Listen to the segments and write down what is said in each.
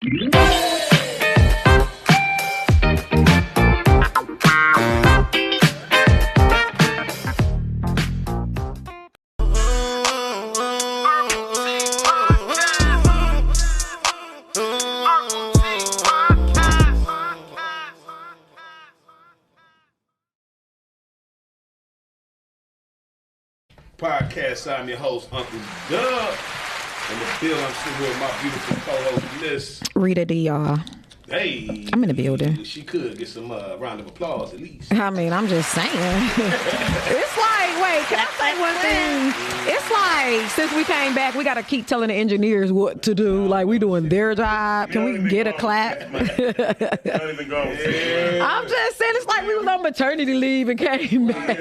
Podcast. I'm your host, Uncle Dub. In the building, I'm sitting here with my beautiful co-host, Miss Rita D, y'all. Hey. I'm in the building. She could get some round of applause at least. I mean, I'm just saying. It's like, wait, can I say one thing? It's like, since we came back, we got to keep telling the engineers what to do. Like, we doing their job. Can we get a clap? Don't even go. Yeah. I'm just saying, it's like we was on maternity leave and came back.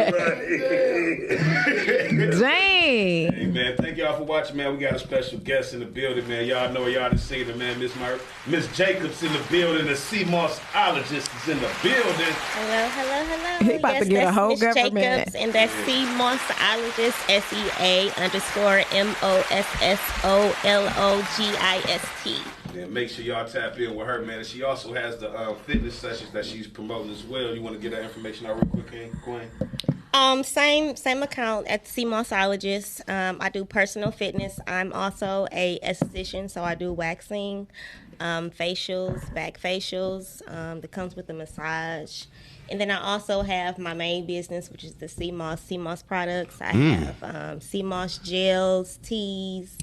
Dang. Hey, man, thank y'all for watching, man. We got a special guest in the building, man. Y'all know y'all done seen it, man. Ms.jacobs in the building. The Ms.ologist is in the building. Hello. He about to get a whole government. Ms.jacobs, and that's Ms.ologist, SEA_MOSSOLOGIST. Yeah, make sure y'all tap in with her, man. And she also has the fitness sessions that she's promoting as well. You want to get that information out real quick, Queen? Same account at Ms.ologist. I do personal fitness. I'm also a esthetician, so I do waxing, facials, back facials, that comes with the massage. And then I also have my main business, which is the CMOS products. I have CMOS gels, teas,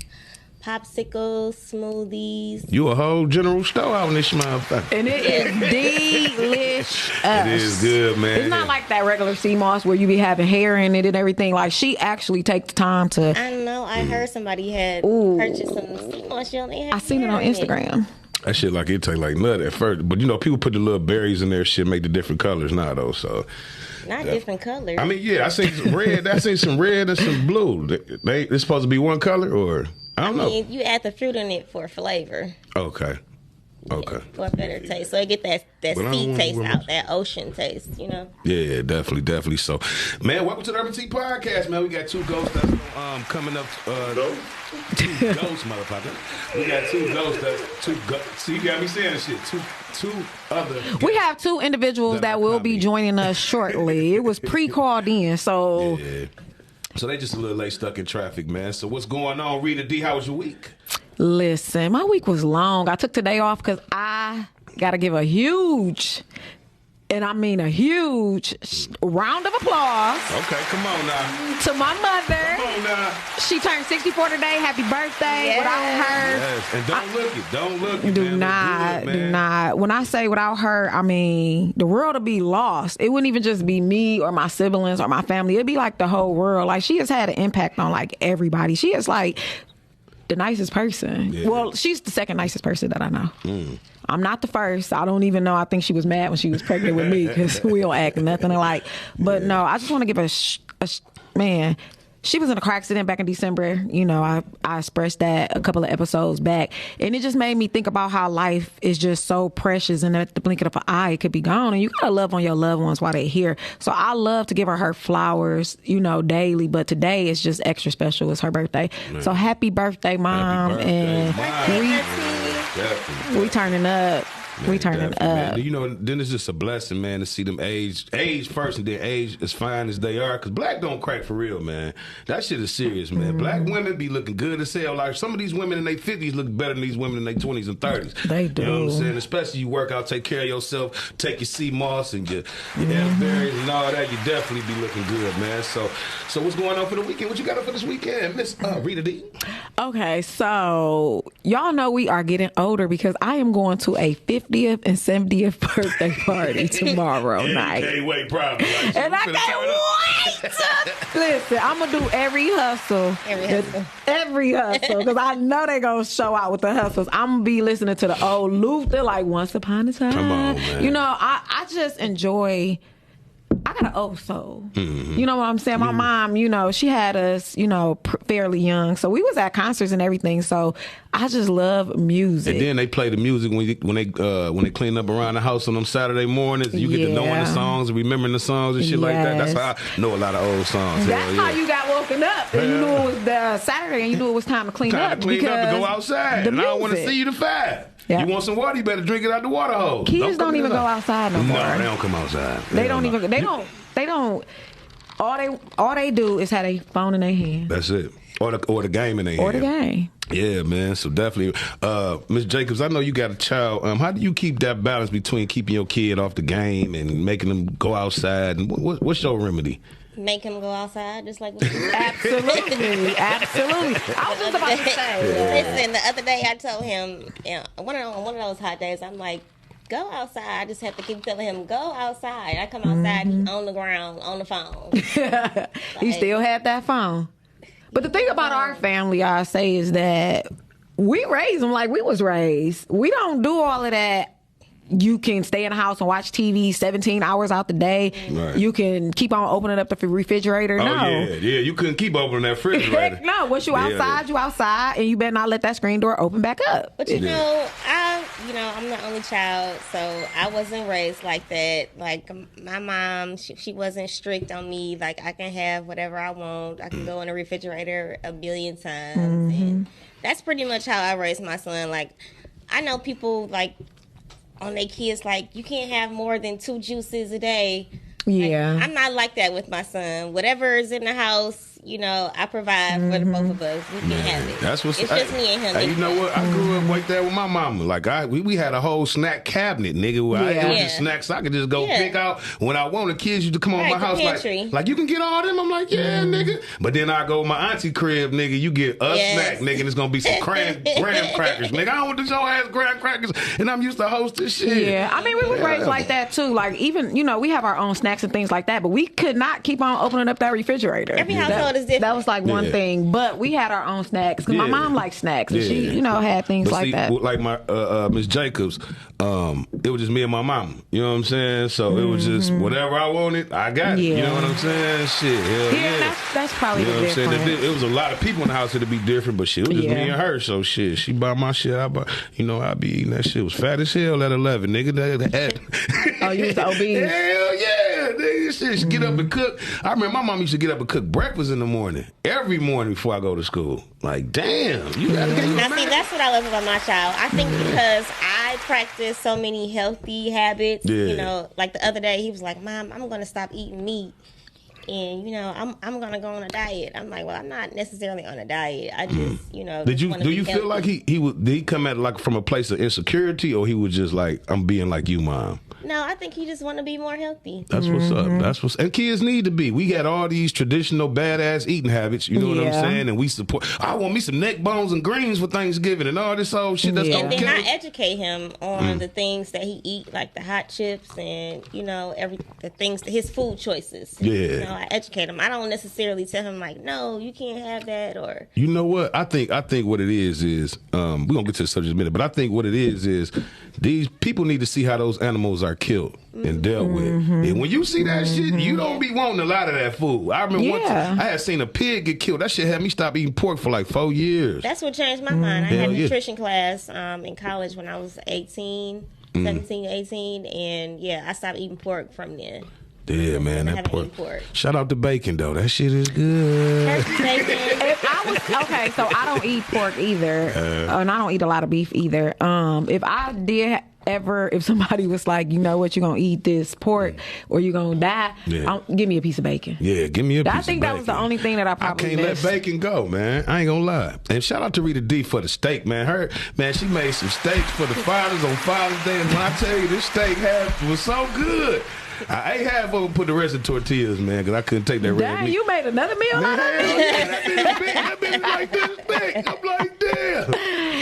popsicles, smoothies. You a whole general store out in this motherfucker. And it is delicious. It is good, man. It's not like that regular sea moss where you be having hair in it and everything. Like, she actually take the time to. I know. I heard somebody had purchased some sea moss gel. I seen it on Instagram. That shit like it taste like nut at first, but you know people put the little berries in there, shit make the different colors now though. So not different colors. I mean, yeah, I seen some red. I seen some red and some blue. They supposed to be one color, or I don't know. You add the fruit in it for flavor. Okay. For a better taste, so it get that sea taste out, that ocean taste, you know. Yeah, definitely. So, man, welcome to the Urban Tea Podcast, man. We got two ghosts that's coming up. Two ghosts, motherfucker. We got two ghosts. See, you got me saying this shit. Two other. We have two individuals that will be joining us shortly. It was pre-called in, so. Yeah. So they just a little late, stuck in traffic, man. So what's going on, Rita D? How was your week? Listen, my week was long. I took today off because I got to give a huge, and I mean a huge round of applause. Okay, come on now. To my mother. Come on now. She turned 64 today. Happy birthday. Yes. Without her. Yes, and don't look it. Do not. When I say without her, I mean the world would be lost. It wouldn't even just be me or my siblings or my family. It'd be like the whole world. Like, she has had an impact on like everybody. She is like the nicest person. Yeah. Well, she's the second nicest person that I know. I'm not the first. I don't even know. I think she was mad when she was pregnant with me because we don't act nothing alike. But no, I just want to give a man. She was in a car accident back in December. You know, I expressed that a couple of episodes back. And it just made me think about how life is just so precious, and at the blink of an eye, it could be gone. And you got to love on your loved ones while they're here. So I love to give her flowers, you know, daily. But today is just extra special. It's her birthday. Man. So happy birthday, Mom. And we turning up. Man, we turning up. Man. You know, then it's just a blessing, man, to see them age first and then age as fine as they are. Because black don't crack for real, man. That shit is serious, man. Black women be looking good as hell. Like, some of these women in their 50s look better than these women in their 20s and 30s. They do. You know what I'm saying? Especially you work out, take care of yourself, take your sea moss and your elderberries and all that. You definitely be looking good, man. So what's going on for the weekend? What you got up for this weekend, Miss Rita D? Okay, so y'all know we are getting older because I am going to a 50th and 70th birthday party tomorrow night. Can't wait, probably. Like, and I can't wait. Listen, I'm going to do every hustle. Every hustle. Because I know they're going to show out with the hustles. I'm going to be listening to the old Luther, like Once Upon a Time. Come on, man. You know, I just enjoy... I got an old soul. You know what I'm saying? My mom, you know, she had us, you know, fairly young. So we was at concerts and everything. So I just love music. And then they play the music when they clean up around the house on them Saturday mornings. You get to knowing the songs and remembering the songs and shit like that. That's how I know a lot of old songs. That's how you got woken up. And you knew it was the Saturday and you knew it was time to clean up. Time to clean up and go outside. And I don't want to see you to 5. Yeah. You want some water? You better drink it out the water hose. Kids don't even go outside no more. No, they don't come outside. They don't. All they do is have a phone in their hand. That's it. Or the game in their hand. Or the game. Yeah, man. So definitely, Ms. Jacobs, I know you got a child. How do you keep that balance between keeping your kid off the game and making them go outside? And what's your remedy? Make him go outside, just like Absolutely. I was just about to say. Listen, the other day I told him, one of those hot days, I'm like, go outside. I just have to keep telling him, go outside. I come outside, he's on the ground, on the phone. He still had that phone. But the thing about our family, I say, is that we raise them like we was raised. We don't do all of that. You can stay in the house and watch TV 17 hours out the day. Right. You can keep on opening up the refrigerator. Yeah. You couldn't keep opening that refrigerator. No, once you outside, and you better not let that screen door open back up. But I'm the only child, so I wasn't raised like that. Like my mom, she wasn't strict on me. Like I can have whatever I want. I can go in the refrigerator a billion times, and that's pretty much how I raised my son. Like I know people like. On their kids, like, you can't have more than 2 juices a day. Yeah. Like, I'm not like that with my son. Whatever is in the house, I provide for the both of us. We can have it. That's what's it's just me and him. Hey, you know what? I grew up like that with my mama. Like we had a whole snack cabinet, nigga. Where I had the snacks I could just go pick out when I want. The kids used to come on my house like you can get all them. I'm like, yeah, nigga. But then I go to my auntie crib, nigga. You get a snack, nigga. And it's gonna be some graham crackers, nigga. I don't want this your ass graham crackers, and I'm used to host this shit. Yeah, I mean we was raised like that too. Like even we have our own snacks and things like that, but we could not keep on opening up that refrigerator. Every household is different. That was like one thing, but we had our own snacks because my mom liked snacks and she, had things like that. Like my Ms. Jacobs, it was just me and my mama. You know what I'm saying? So it was just whatever I wanted, I got it. You know what I'm saying? Shit, hell yeah. That's probably the difference. It was a lot of people in the house that'd be different, but shit, it was just me and her. So shit, she buy my shit. I'd be eating that shit. It was fat as hell at 11, nigga. Oh, you was obese? Hell yeah, nigga. Shit, she get up and cook. I remember my mom used to get up and cook breakfast in the morning. Every morning before I go to school. Like, damn, you gotta get Now, see, that's what I love about my child. I think because I practice so many healthy habits, like the other day, he was like, Mom, I'm going to stop eating meat. And, I'm going to go on a diet. I'm like, well, I'm not necessarily on a diet. I just, Do you feel like did he come at it like from a place of insecurity, or he was just like, I'm being like you, Mom? No, I think he just want to be more healthy. That's what's up. And kids need to be. We got all these traditional badass eating habits. You know what I'm saying? And we support. I want me some neck bones and greens for Thanksgiving and all this old shit. That's and then I educate him on the things that he eat, like the hot chips and the things, his food choices. Yeah. I educate him. I don't necessarily tell him like, no, you can't have that, or. You know what? I think what it is we're gonna get to the subject in a minute, but I think what it is these people need to see how those animals are killed and dealt with. And when you see that shit, you don't be wanting a lot of that food. I remember once I had seen a pig get killed. That shit had me stop eating pork for like 4 years. That's what changed my mind. I had a nutrition class in college when I was 17, 18, and I stopped eating pork from then. Yeah, man, that pork. Shout out to bacon though. That shit is good. Bacon. So I don't eat pork either, and I don't eat a lot of beef either. If I did if somebody was like, you know what, you're gonna eat this pork or you're gonna die, give me a piece of bacon. Yeah, give me a piece of bacon. I think that was the only thing that I probably missed. Let bacon go, man. I ain't gonna lie. And shout out to Rita D for the steak, man. She made some steaks for the fathers on Father's Day, and when I tell you this steak was so good. I ate half of them, put the rest in tortillas, man, because I couldn't take that red meat. You made another meal out of it? That bitch like this big. I'm like, damn.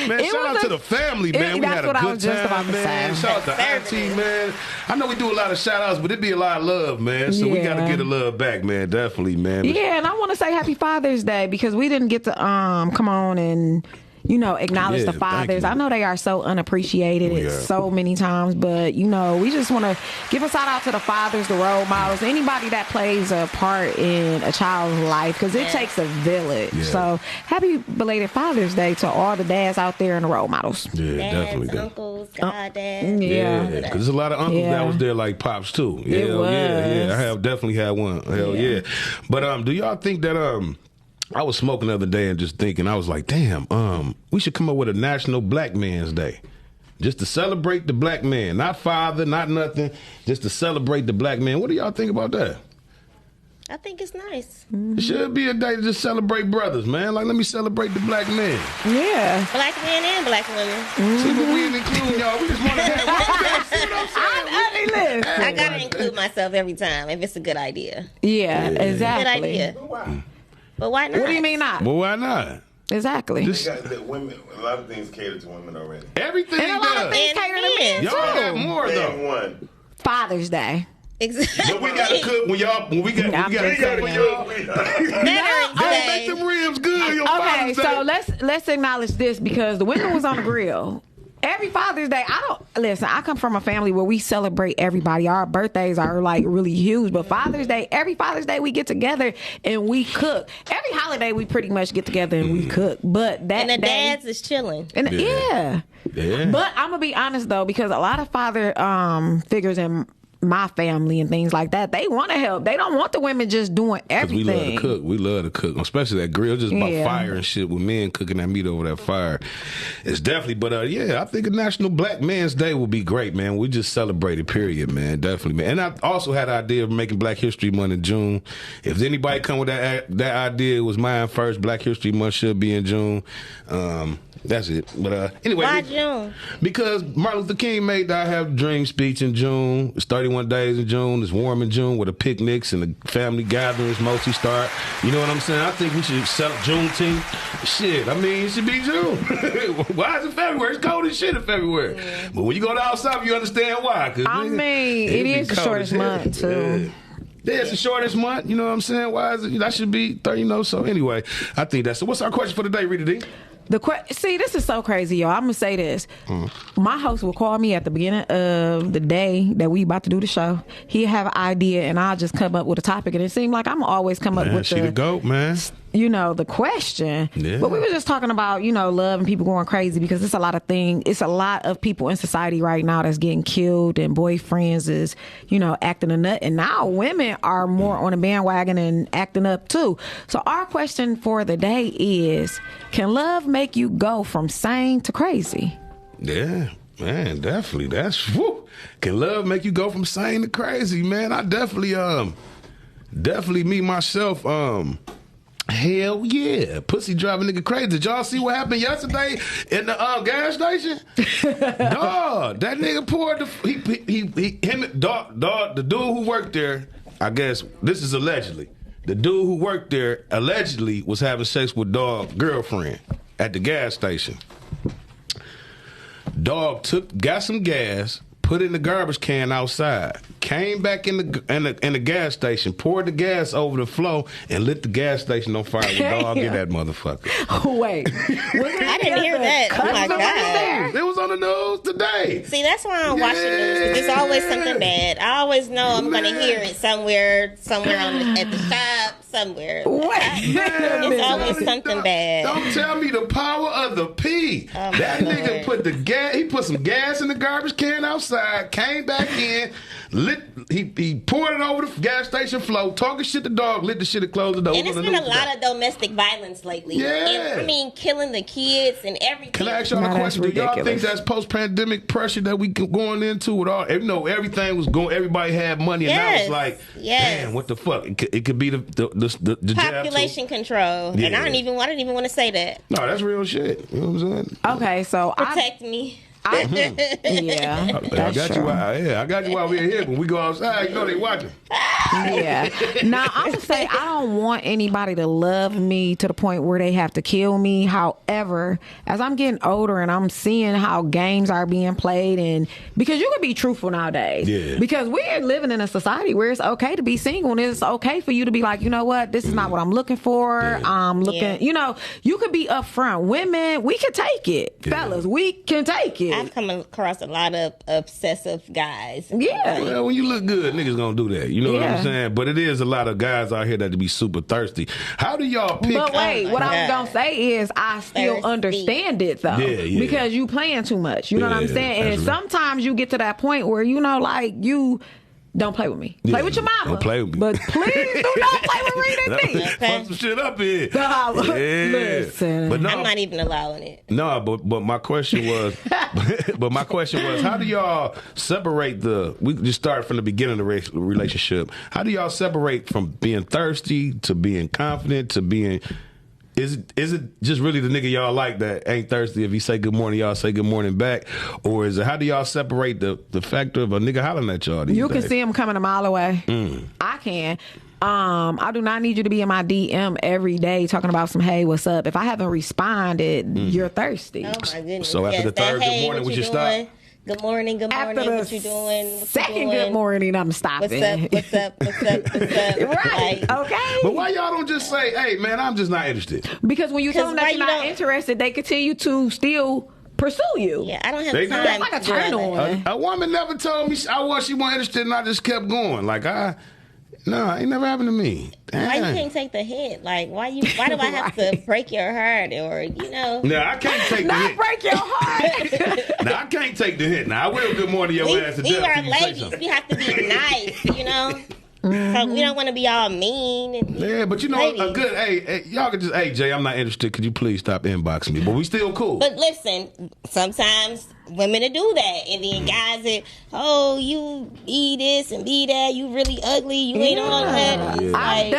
Man, shout out to the family, man. We had a good time, man. Shout out to Auntie, man. I know we do a lot of shout outs, but it be a lot of love, man. So we got to get the love back, man. Definitely, man. Yeah, and I want to say Happy Father's Day because we didn't get to come on and acknowledge the fathers. I know they are so unappreciated so many times, but, we just want to give a shout out to the fathers, the role models, anybody that plays a part in a child's life, because it takes a village. Yeah. So happy belated Father's Day to all the dads out there and the role models. Yeah, dads, definitely. uncles, goddads. Yeah, because there's a lot of uncles that was there like pops too. Yeah, I have definitely had one. Hell yeah. But do y'all think that I was smoking the other day and just thinking, I was like, damn, we should come up with a National Black Man's Day. just to celebrate the black man. Not father, not nothing. Just to celebrate the black man. What do y'all think about that? I think it's nice. It should be a day to just celebrate brothers, man. Like, let me celebrate the black man. Yeah. Black men and black women. See, but we didn't include y'all. We just want to have one. See what I'm saying? I gotta include myself every time if it's a good idea. Yeah, exactly. Good idea. But why not? What do you mean not? Well, why not? Exactly. Women, a lot of things cater to women already. Everything And a lot of does. things cater to men, Y'all too. got more, though. One. Father's Day. Exactly. But we gotta cook when we got I'm just cook when saying. y'all. Veterans Hey, Day. make them ribs good. Your Okay, Father's so Day. let's acknowledge this because the women was on the grill. Every Father's Day, I come from a family where we celebrate everybody. Our birthdays are like really huge, but every Father's Day we get together and we cook. Every holiday we pretty much get together and we cook. But that And the day, dads is chilling. and Yeah. But I'm gonna be honest though, because a lot of father figures in my family and things like that, they want to help. They don't want the women just doing everything. We love to cook. We love to cook, especially that grill. Just about Yeah. fire and shit with men cooking that meat over that fire. It's definitely, but yeah, I think a National Black Man's Day will be great, man. We just celebrate it, period, man. Definitely, man. And I also had the idea of making Black History Month in June. If anybody come with that idea, it was mine first. Black History Month should be in June. That's it. But anyway, Why June? because Martin Luther King made the I Have a Dream speech in June. It's 31 days in June. It's warm in June where the picnics and the family gatherings mostly start. You know what I'm saying? I think we should celebrate Juneteenth. Shit, I mean, it should be June. Why is it February? It's cold as shit in February. Yeah. But when you go down south, you understand why. It is the shortest month, too. Yeah, it's the shortest month. You know what I'm saying? Why is it? That should be 30, you know. So anyway, I think that's it. What's our question for today, Rita D? See, this is so crazy, y'all. I'm gonna say this. My host will call me at the beginning of the day that we about to do the show. He'll have an idea, and I'll just come up with a topic. And it seems like I'm always come up with the GOAT, man. The question. Yeah. But we were just talking about, love and people going crazy because it's a lot of things. It's a lot of people in society right now that's getting killed and boyfriends is, acting a nut. And now women are more on the bandwagon and acting up too. So our question for the day is, can love make you go from sane to crazy? Yeah. Man, definitely. Can love make you go from sane to crazy, man? I definitely me myself, hell yeah. Pussy drive a nigga crazy. Did y'all see what happened yesterday in the gas station? Dog, that nigga poured the dude who worked there, I guess, this is allegedly. The dude who worked there allegedly was having sex with dog girlfriend at the gas station. Dog got some gas, put it in the garbage can outside, came back in the gas station, poured the gas over the floor, and lit the gas station on fire with dog in that motherfucker. Wait. I didn't hear that. Oh my God. It was on the news today. See, that's why I don't watch the news, because there's always something bad. I always know I'm going to hear it somewhere at the shop, somewhere. It's always something bad. Don't tell me the power of the P. Oh, that nigga put some gas in the garbage can outside, came back in, he poured it over the gas station floor, talking shit to dog, lit the shit and closed the door. And it's been a lot of domestic violence lately. Yeah. And, killing the kids and everything. Can I ask y'all a question? Do y'all think that's post-pandemic pressure that we going into with all, everything was going, everybody had money, and now it's like, damn, what the fuck? It could be the population control. Yeah. And I didn't even want to say that. No, that's real shit. You know what I'm saying? Okay, so protect me. Yeah, I got you. I got you while we're here. When we go outside, they watching. Yeah. Now I'm gonna say I don't want anybody to love me to the point where they have to kill me. However, as I'm getting older and I'm seeing how games are being played, and because you can be truthful nowadays, because we're living in a society where it's okay to be single and it's okay for you to be like, you know what, this is not what I'm looking for. I'm looking, you could be upfront. Women, we can take it. Fellas, we can take it. I've come across a lot of obsessive guys. Yeah. Well, when you look good, niggas gonna do that. You know what I'm saying? But it is a lot of guys out here that be super thirsty. How do y'all pick? But wait, what I was gonna say is I still understand it though. Because you playing too much. You know what I'm saying? And sometimes you get to that point where don't play with me. Play with your mama. Don't play with me. But please do not play with Rita D. Fuck some shit up here. Listen. But no, I'm not even allowing it. No, but my question was, how do y'all separate we just start from the beginning of the relationship. How do y'all separate from being thirsty to being confident to being? Is it just really the nigga y'all like that ain't thirsty? If he say good morning, y'all say good morning back, or is it how do y'all separate the factor of a nigga hollering at y'all? You can see him coming a mile away. I can. I do not need you to be in my DM every day talking about some hey, what's up. If I haven't responded, you're thirsty. Oh my goodness. So after the third good morning, what we should stop. Good morning, After the what you doing? Second good morning, I'm stopping. What's up? Right, Like, okay. But why y'all don't just say, hey, man, I'm just not interested? Because when you tell them that you're not interested, they continue to still pursue you. Yeah, I don't have They do. time. That's like a to do turn all that. on. A woman never told me she wasn't interested, and I just kept going. Like it ain't never happened to me. Damn. Why you can't take the hit? Like, why do I have to break your heart or, No, I can't take the Not hit. break your heart. No, I can't take the hit. Now I will good morning your ass to we death. are till you say ladies. something. We have to be nice, So we don't want to be all mean. Yeah, but a good, hey, y'all can just, hey, Jay, I'm not interested. Could you please stop inboxing me? But we still cool. But listen, sometimes women will do that. And then guys that, oh, you be this and be that. You really ugly. You ain't all that. Yeah. I've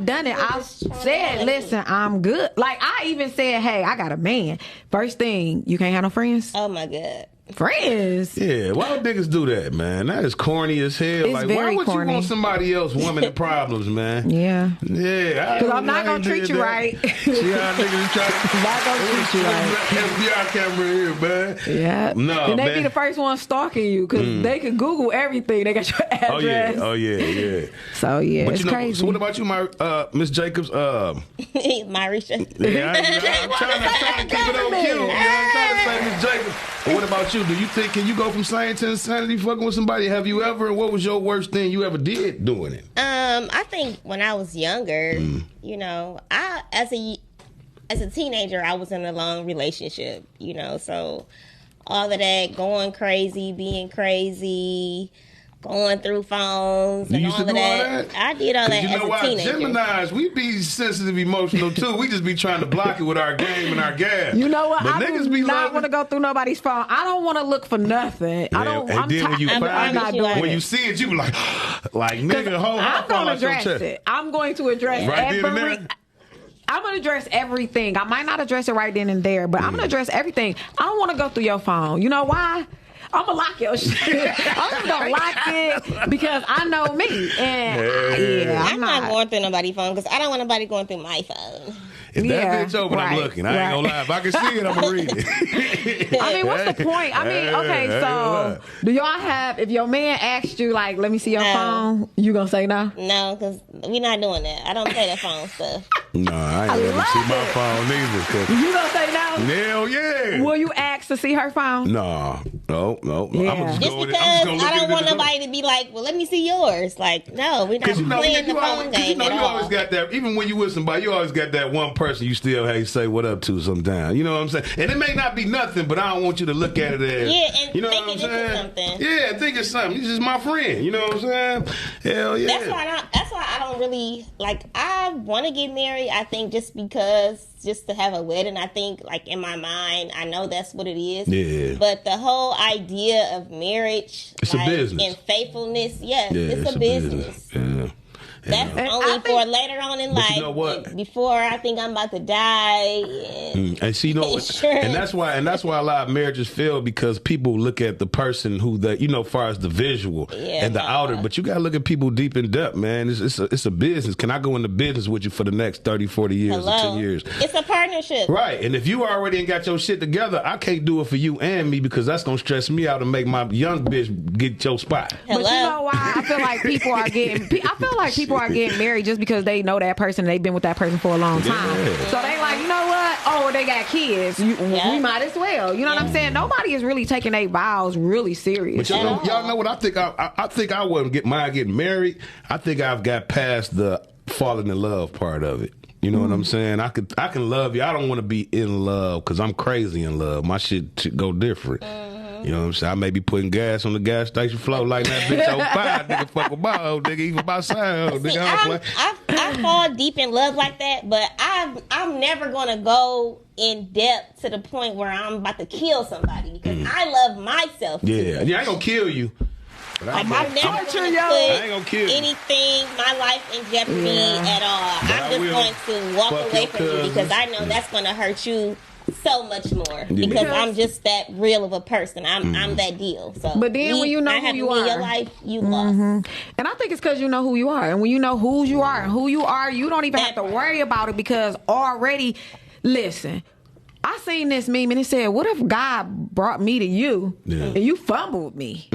done it. I've said, listen, I'm good. Like, I even said, hey, I got a man. First thing, you can't have no friends? Oh, my God. Friends? Yeah, why would niggas do that, man? That is corny as hell. It's Like, very why would corny. you want somebody else woman in problems, man? Yeah. Yeah. Because I'm not going to treat you right. See how niggas try to... Not going to treat you right. FBI camera here, man. Yeah. No, and they man. be the first one stalking you because they can Google everything. They got your address. Oh, yeah. So, yeah, But it's crazy. So what about you, Ms.Jacobs? Marisha. Yeah, I'm trying to keep it on cue. I'm trying to say Ms.Jacobs. But what about you? Do you think, can you go from slaying to insanity fucking with somebody? Have you ever, and what was your worst thing you ever did doing it? I think when I was younger, I as a teenager, I was in a long relationship, so all of that going crazy, being crazy, going through phones You and used all to of do all that. that? I did all that You know as a why? teenager. Geminis, we be sensitive, emotional too. We just be trying to block it with our game and our gas. You know what? But I niggas do be not loving- want to go through nobody's phone. I don't want to look for nothing. I don't. And then when you I'm find not it, doing when it. you see it, you be like nigga, hold I'm on. going to address it. I'm going to address Right then and every. there? I'm going to address everything. I might not address it right then and there, but I'm going to address everything. I don't want to go through your phone. You know why? I'm going to lock your shit. I'm just going to lock it because I know me. And I'm not going through nobody's phone because I don't want nobody going through my phone. If that bitch open, I'm right, looking. I ain't gonna lie. If I can see it, I'm gonna read it. I mean, what's the point? I mean, okay, so do y'all have, if your man asked you, like, let me see your phone, you gonna say no? No, because we're not doing that. I don't play that phone stuff. No, I ain't let me see my phone either. 'Cause You gonna say no? hell yeah. Will you ask to see her phone? No. Yeah. I'm Just because I don't want nobody to be like, well, let me see yours. Like, no, we're not playing the phone game at you all. always got that. Even when you with somebody, you always got that one person you still hey say what up to sometimes. You know what I'm saying? And it may not be nothing, but I don't want you to look at it as and you know think what I'm it into saying? something. Yeah, think it's something. He's just my friend. You know what I'm saying? Hell yeah. That's why I don't really like. I want to get married. I think just to have a wedding. I think like in my mind, I know that's what it is. Yeah. But the whole idea of marriage, It's a business. and faithfulness, yes, Yeah, it's a business. Yeah. That's And only I think- for later on in But life. you know what? Like, before I think I'm about to die. And see, Insurance. and that's why a lot of marriages fail because people look at the person who far as the visual and the outer, but you gotta look at people deep in depth, man. It's a business. Can I go into business with you for the next 30, 40 years or 10 years? It's a partnership. Right, and if you already ain't got your shit together, I can't do it for you and me because that's gonna stress me out and make my young bitch get your spot. But you know why I feel like people are getting married just because they know that person and they've been with that person for a long time. Yeah. So they like, you know what? Oh, they got kids. We might as well. You know what I'm saying? Nobody is really taking their vows really serious. But y'all know what I think? I think I wouldn't mind getting married. I think I've got past the falling in love part of it. You know what I'm saying? I can love you. I don't want to be in love because I'm crazy in love. My shit should go different. You know what I'm saying? I may be putting gas on the gas station floor like that bitch on fire. Nigga, fuck with my old nigga, even my side. See, I fall deep in love like that, but I'm never gonna go in depth to the point where I'm about to kill somebody because I love myself. Yeah, I ain't gonna kill you. Like I'm never gonna put anything, my life in jeopardy at all. I'm just going to walk away from you because I know that's gonna hurt you so much more because I'm just that real of a person. I'm that deal. So, but then when you know who you are in your life, you lost. And I think it's because you know who you are, and when you know who you are and who you are, you don't even have to worry about it because already. Listen, I seen this meme and it said, "What if God brought me to you and you fumbled me?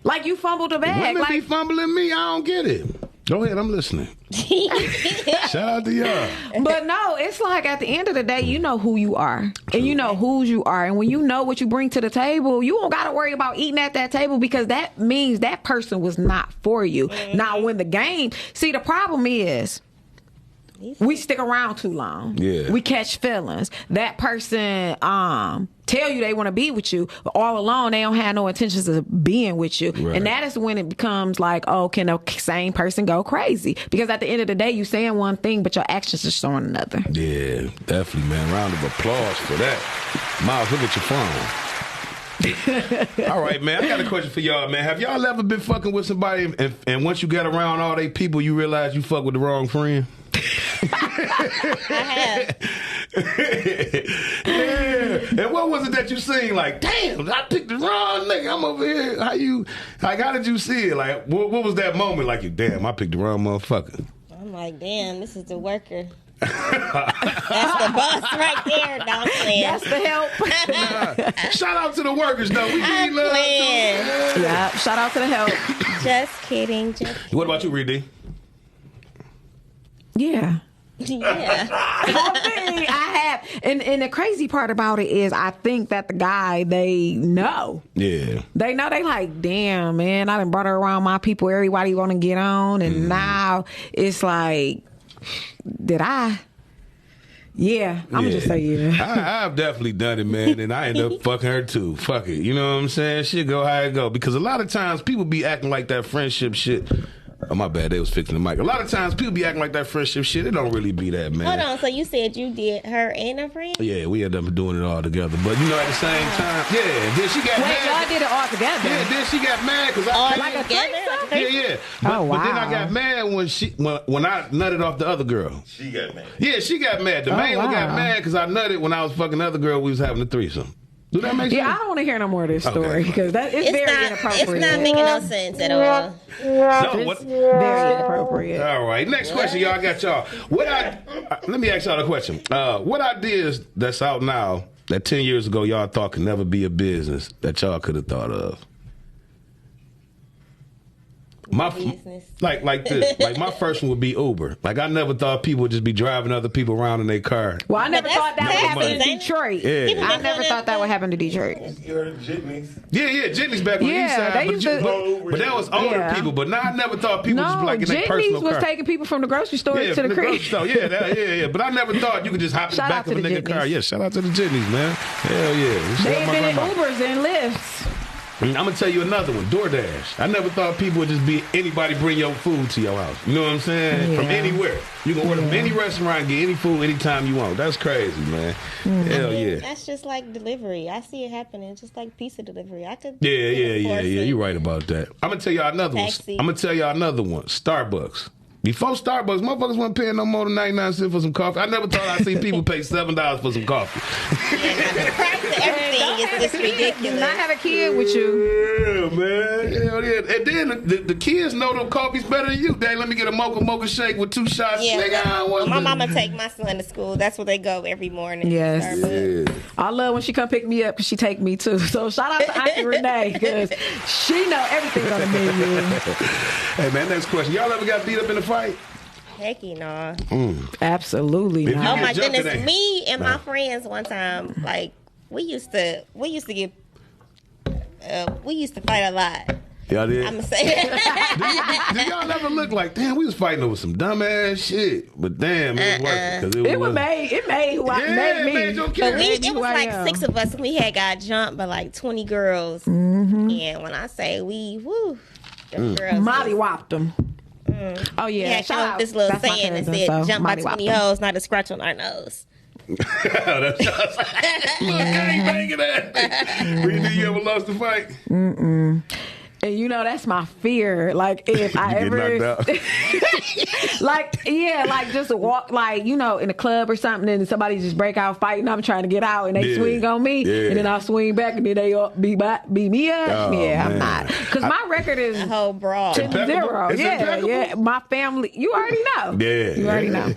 Like you fumbled the bag? Women like be fumbling me? I don't get it." Go ahead, I'm listening. Shout out to y'all. But no, it's like at the end of the day, you know who you are. And you know whose you are. And when you know what you bring to the table, you don't got to worry about eating at that table because that means that person was not for you. Now, when the game... See, the problem is... we stick around too long. Yeah. We catch feelings. That person tell you they want to be with you, but all along they don't have no intentions of being with you. Right. And that is when it becomes like, oh, can the same person go crazy? Because at the end of the day, you saying one thing, but your actions are showing another. Yeah, definitely, man. Round of applause for that. Miles, look at your phone. All right, man. I got a question for y'all, man. Have y'all ever been fucking with somebody and once you get around all they people, you realize you fuck with the wrong friend? I have. Yeah. And what was it that you seen? Like, damn, I picked the wrong nigga. I'm over here. How did you see it? Like, what was that moment? Like, damn, I picked the wrong motherfucker. I'm like, damn, this is the worker. That's the boss right there. No, I'm playing. That's the help. Shout out to the workers, though. We need love. Yeah, shout out to the help. Just kidding. What about you, Reed D? Yeah. Yeah. I have. And the crazy part about it is I think that the guy, they know. Yeah. They know. They like, damn, man, I done brought her around my people. Everybody want to get on. And now it's like, did I? Yeah, I'm gonna just say yeah. I've definitely done it, man, and I end up fucking her too. Fuck it, you know what I'm saying? Shit go how it go. Because a lot of times people be acting like that friendship shit. Oh, my bad. They was fixing the mic. A lot of times people be acting like that friendship shit. It don't really be that, man. Hold on. So you said you did her and a friend? Yeah, we ended up doing it all together. But you know, at the same time, yeah. Then she got mad. Y'all did it all together. Yeah. Then she got mad because I like together. Yeah. But then I got mad when I nutted off the other girl. She got mad. Yeah, she got mad. The main one got mad because I nutted when I was fucking the other girl. We was having a threesome. Do that make sense? Yeah, I don't want to hear no more of this story because it's very inappropriate. It's not making no sense at all. No, very inappropriate. All right, next question, y'all. I got y'all. Let me ask y'all a question. What ideas that's out now that 10 years ago y'all thought could never be a business that y'all could have thought of? Like this. Like my first one would be Uber. Like I never thought people would just be driving other people around in their car. Well, I never thought that would happen in Detroit. Yeah. I never thought that would happen to Detroit. You heard of Jitneys? Yeah, Jitneys back on the east side. But that was older people. But now I never thought people just like in their personal car. Jitneys was taking people from the grocery store to the crib. Yeah. But I never thought you could just hop in the back of a nigga car. Yeah, shout out to the Jitneys, man. Hell yeah. They invented Ubers and Lyfts. I'm gonna tell you another one, DoorDash. I never thought people would just be anybody bring your food to your house. You know what I'm saying? Yeah. From anywhere. You can order from any restaurant and get any food anytime you want. That's crazy, man. Hell yeah. That's just like delivery. I see it happening. It's just like pizza delivery. I could. Yeah. You're right about that. I'm gonna tell y'all another one. Starbucks. Before Starbucks, motherfuckers weren't paying no more than 99 cents for some coffee. I never thought I'd see people pay $7 for some coffee. Yeah, the price of everything is just ridiculous. Do not have a kid with you. Yeah, man. Hell yeah. And then the kids know them coffees better than you. Dang, let me get a mocha shake with 2 shots. Yeah. Nigga, my mama take my son to school. That's where they go every morning. Yes. Yeah. I love when she come pick me up because she take me too. So shout out to Auntie Renee because she know everything on the menu. Hey, man, next question. Y'all ever got beat up in a fight? Heck no. Absolutely not. Oh my goodness. Me and my friends one time, like we used to fight a lot. Y'all did? I'm gonna say that. Did y'all ever look like, damn, we was fighting over some dumbass shit, but damn, it was working. Cause It made who I made me. made your But kid. it was like 6 of us. We had got jumped by like 20 girls. And when I say we, them girls. Molly whopped them. Oh yeah, Yeah, shout come up out. with this little That's my saying that cousin, said, so jump by Molly 20 whopped 'em. hoes, not a scratch on our nose. Look, gangbanging that. Really, you ever lost a fight? And you know that's my fear. Like if I You ever, get knocked out. like just walk, like in a club or something, and somebody just break out fighting. I'm trying to get out, and they swing on me, and then I swing back, and then they beat me up. Oh, I'm man. not, because my record is A whole brawl. 10-0. It's impeccable. Yeah. My family, you already know. Yeah. You already know.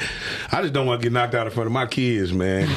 I just don't want to get knocked out in front of my kids, man.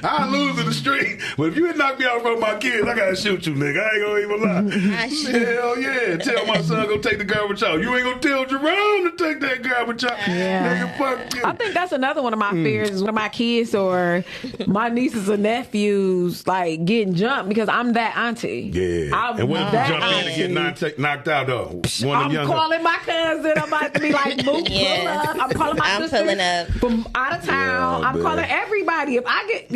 I lose in the street, but if you knock me out in front of my kids, I gotta shoot you, nigga. I ain't gonna even lie. Hell yeah. Tell my son go take the garbage out. You ain't gonna tell Jerome to take that garbage out. Yeah. Nigga, fuck you. I think that's another one of my fears is one of my kids or my nieces or nephews like getting jumped because I'm that auntie. Yeah. I'm And when you that jump in auntie. and get knocked out, though? One of them I'm young calling my cousin. I'm about to be like, move, Yes. pull up. I'm calling my I'm sister pulling up. from out of town. Yeah, I'm man. calling everybody. If I get,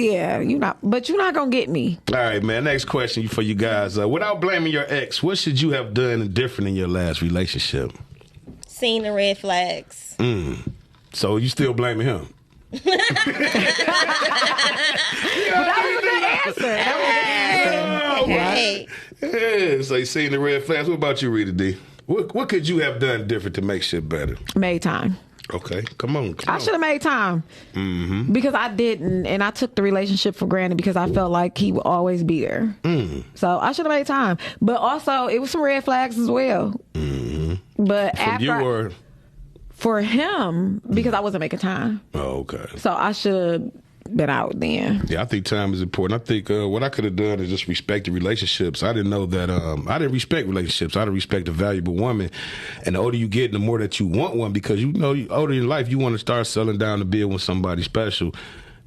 but you're not gonna get me. All right, man. Next question for you guys. Without blaming your ex, what should you have done different in your last relationship? Seen the red flags. So you still blaming him? But that was a good answer. That was a good answer. Hey. Yeah. So you seen the red flags. What about you, Rita D? What could you have done different to make shit better? Made time. Okay, come on. I should have made time because I didn't, and I took the relationship for granted because I felt like he would always be there. So I should have made time, but also it was some red flags as well. But after for him because I wasn't making time. Oh, okay. So I should have been out then. Yeah, I think time is important. I think what I could have done is just respect the relationships. I didn't know that. I didn't respect relationships. I didn't respect a valuable woman. And the older you get, the more that you want one because older in life, you want to start selling down the bill with somebody special.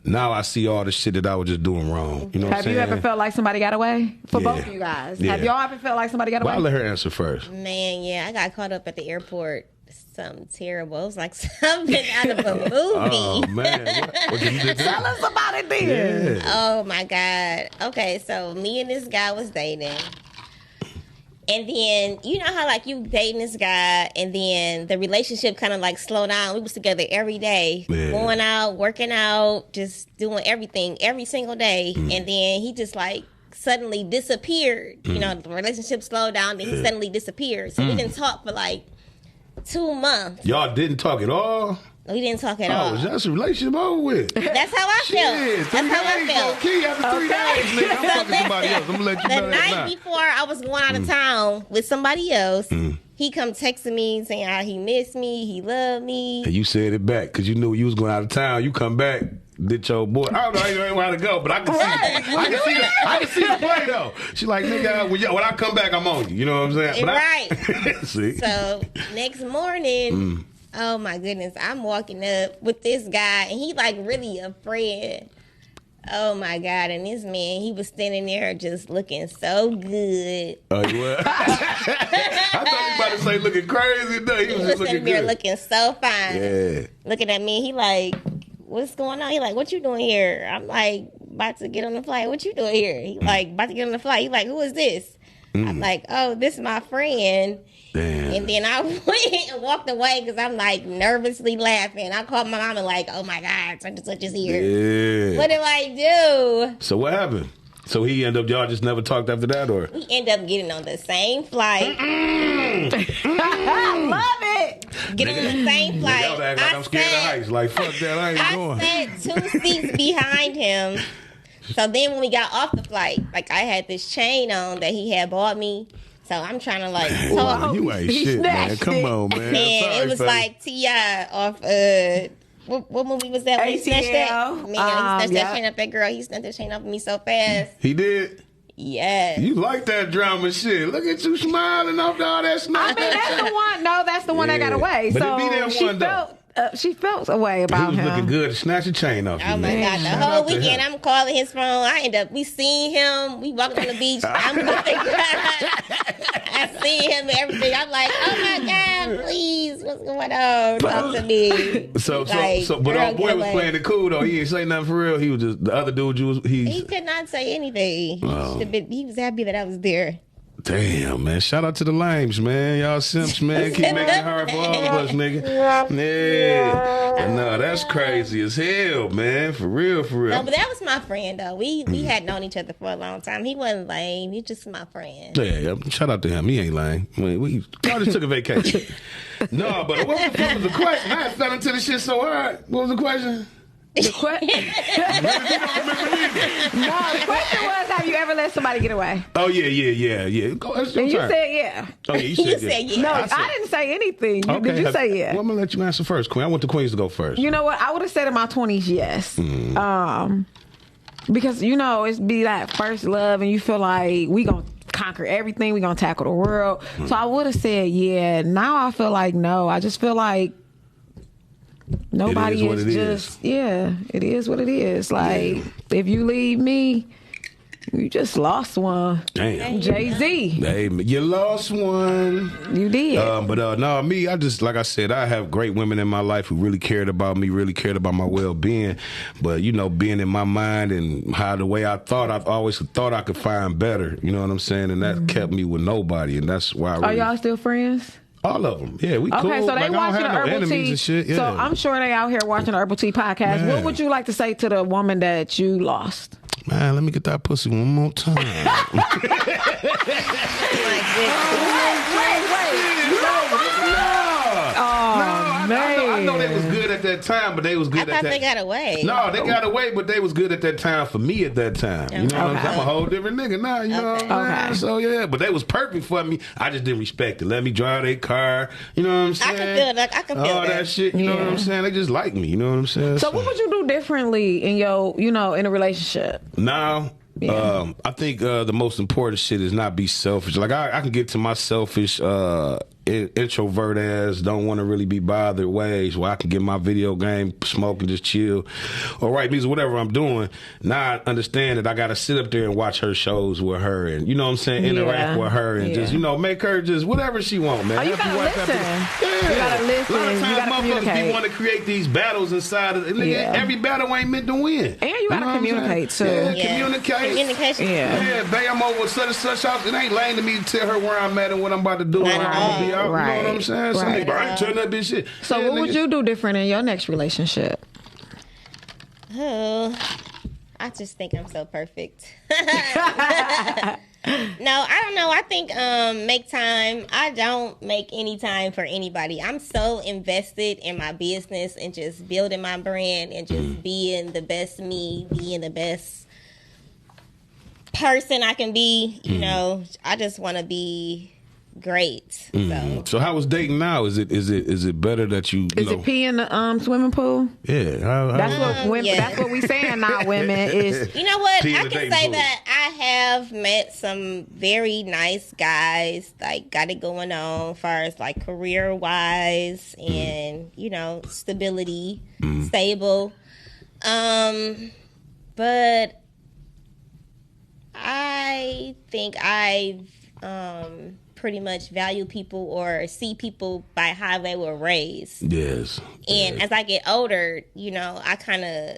Now I see all the shit that I was just doing wrong. You know what I'm saying? Have you ever felt like somebody got away? For Yeah. both of you guys. Yeah. Have y'all ever felt like somebody got away? Well, I'll let her answer first. Man, yeah, I got caught up at the airport. Something terrible. It was like something out of a movie. Oh, man. What did you do? Tell us about it then. Yeah. Oh my God. Okay, so me and this guy was dating. And then, you know how like you dating this guy and then the relationship kind of like slowed down. We was together every day, Yeah. going out, working out, just doing everything every single day. And then he just like suddenly disappeared. You know, the relationship slowed down, then he suddenly disappeared. So we didn't talk for like 2 months. Y'all didn't talk at all? We didn't talk at Oh, all. that's a relationship over with. That's how I felt. Shit, That's how I felt. Key after 3 days, nigga. I'm fucking somebody else. I'm gonna let you The know that night now. before I was going out of town with somebody else, he come texting me saying how he missed me, he loved me. And you said it back because you knew you was going out of town. You come back, did your boy. I don't know how to go, but I can see. I can see the play though. She like, nigga, when I come back, I'm on you. You know what I'm saying? But Right. See. So next morning, oh my goodness, I'm walking up with this guy and he like really a friend. Oh my God. And this man, he was standing there just looking so good. Oh, you were? I thought you were about to say looking crazy. No, he He was was just looking standing there good. looking so fine. Yeah. Looking at me, he like, what's going on? He like, what you doing here? I'm like, about to get on the flight. What you doing here? He like, about to get on the flight. He like, who is this? I'm like, oh, this is my friend. Damn. And then I went and walked away because I'm like nervously laughing. I called my mom and like, oh my God, such and such is here. Yeah. What do I do? So what happened? So he ended up, y'all just never talked after that, or? We end up getting on the same flight. I love it. Get on the same flight. Y'all act like I'm scared of heights. Like, fuck that, I ain't going. I sat 2 seats behind him. So then when we got off the flight, like I had this chain on that he had bought me. So I'm trying to like talk. You ain't He shit, man. snatched Come it. on, man. Man, Sorry, it was fella. like T.I. off what movie was that? When he snatched that? ATL. Man, he snatched Yeah. that chain off that girl. He snatched that chain off of me so fast. He did? Yes. You like that drama shit. Look at you smiling off all that I snot. mean, that's the one. No, that's the one that got Yeah. away. But so it be that she one, though. felt. she felt a way He about was him. looking good to snatch a chain off you. Oh my man. God! The Shout whole out to weekend, him. I'm calling his phone. We seen him. We walked on the beach. I seen him and everything. I'm like, oh my God, please, what's going on? Talk to me. So, Like, but girl, old boy get was away. playing it cool though. He didn't say nothing for real. He was just the other dude. He could not say anything. Oh. He was happy that I was there. Damn, man. Shout out to the lames, man. Y'all simps, man. Keep making it hard for all of us, nigga. Yeah. No, that's crazy as hell, man. For real, for real. No, but that was my friend though. We had known each other for a long time. He wasn't lame. He just my friend. Yeah, shout out to him. He ain't lying. Y'all just took a vacation. No, but what was the question? I fell into this shit so hard. What was the question? The question was, have you ever let somebody get away? Oh, yeah. Go, it's your And you turn. said yeah. Oh, yeah, you You said said yeah. No, I said- I didn't say anything. Did you say yeah? Well, I'm going to let you answer first, Queen. I want the queens to go first. You know what? I would have said in my 20s, yes. Because, it's be that first love and you feel like we going to conquer everything. We going to tackle the world. So I would have said yeah. Now I feel like no. I just feel like nobody what is it just, yeah, it is what it is. Like, if you leave me, you just lost one. Damn. Jay-Z. Hey, you lost one. You did. But no, me, I just, like I said, I have great women in my life who really cared about me, really cared about my well-being. But, being in my mind and the way I thought, I've always thought I could find better. You know what I'm saying? And that kept me with nobody. And that's why I really... Are y'all still friends? All of them. Yeah, we cool. Okay, so they like, watching the I don't have no Herbal enemies Tea. and shit. Yeah. So I'm sure they out here watching the Herbal Tea podcast. Man. What would you like to say to the woman that you lost? Man, let me get that pussy one more time. Wait. I know they was good at that time, but they was good I at thought that. they got away. No, they got away, but they was good at that time for me at that time. You know what I'm saying? I'm a whole different nigga now. You know what I'm saying? Okay. So yeah, but they was perfect for me. I just didn't respect it. Let me drive their car. You know what I'm saying? I can feel that. I can feel all that. that shit. You know what I'm saying? They just like me. You know what I'm saying? So what would you do differently in your, in a relationship? Now, Yeah. I think the most important shit is not be selfish. Like I can get to my selfish introvert ass, don't want to really be bothered ways where I can get my video game, smoke and just chill or write music, whatever I'm doing. Now I understand that I got to sit up there and watch her shows with her and, you know what I'm saying, interact with her and just, make her just whatever she want, man. Oh, you gotta listen. Yeah. You gotta listen. A lot of You times gotta motherfuckers communicate. be want to create these battles inside of nigga, Yeah. every battle ain't meant to win. And you gotta know what I'm saying? communicate, too. Yeah, Yeah. communicate. Communication. Yeah. Yeah, babe, I'm over such and such house. It ain't lame to me to tell her where I'm at and what I'm about to do and how I'm gonna be out. Right. You know what I'm saying? Some Right. nigga, I ain't telling that bitch shit. So Yeah, what would nigga. you do different in your next relationship? Oh, I just think I'm so perfect. No, I don't know. I think make time. I don't make any time for anybody. I'm so invested in my business and just building my brand and just being the best me, being the best person I can be. You know, I just want to be great. So how is dating now? Is it better that you Is know? it pee in the swimming pool? Yeah. That's what women. yeah. That's what we saying now. Women is You know what? Pee in I the can dating say pool. that I have met some very nice guys, like got it going on as far as like career wise and, stability, stable. But I think I've pretty much value people or see people by how they were raised. Yes. And as I get older, I kind of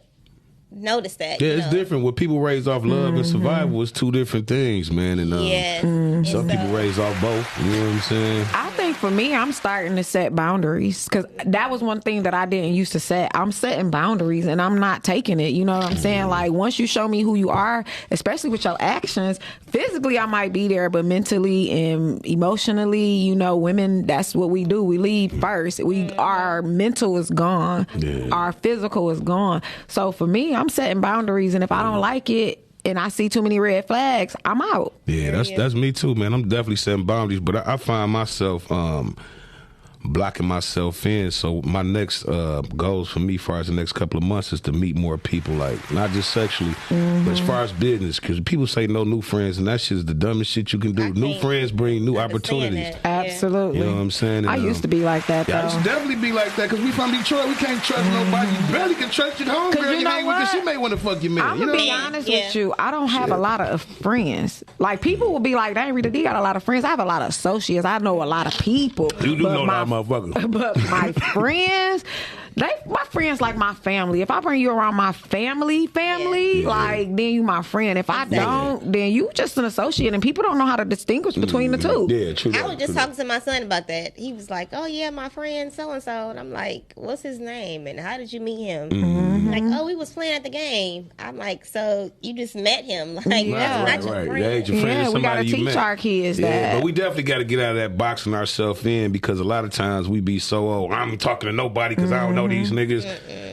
notice that. Yeah, it's different. With people raised off love and survival, it's two different things, man. And Yes. some people raised off both. You know what I'm saying? I think for me, I'm starting to set boundaries because that was one thing that I didn't used to set. I'm setting boundaries and I'm not taking it. You know what I'm saying? Like once you show me who you are, especially with your actions, physically I might be there, but mentally and emotionally, women, that's what we do. We lead first. Our mental is gone. Yeah. Our physical is gone. So for me, I'm setting boundaries, and if I don't like it and I see too many red flags, I'm out. Yeah, that's me too, man. I'm definitely setting boundaries, but I find myself blocking myself in. So my next goals for me, as far as the next couple of months, is to meet more people, like not just sexually, but as far as business. Because people say no new friends, and that shit is the dumbest shit you can do. New friends bring new understand opportunities. that. Absolutely. You know what I'm saying? I used to be like that, though. Yeah, I used to definitely be like that because we from Detroit. We can't trust nobody. You barely can trust your homegirl you hang with because she may want to fuck your man. I'm you going know? to be honest with you. I don't have a lot of friends. Like, people will be like, dang, Rita D got a lot of friends. I have a lot of associates. I know a lot of people. You do know a lot of motherfuckers. But my friends... my friends like my family. If I bring you around my family, like, then you my friend. If I don't, then you just an associate, and people don't know how to distinguish between the two. Yeah, true. I was just talking to my son about that. He was like, "Oh yeah, my friend so and so," and I'm like, "What's his name? And how did you meet him?" Like, "Oh, we was playing at the game." I'm like, "So you just met him? Like, Yeah. that's not your friend." That ain't your friend. Yeah, we gotta teach our kids that. But we definitely got to get out of that boxing ourselves in because a lot of times we be so, I'm talking to nobody because I don't know these niggas.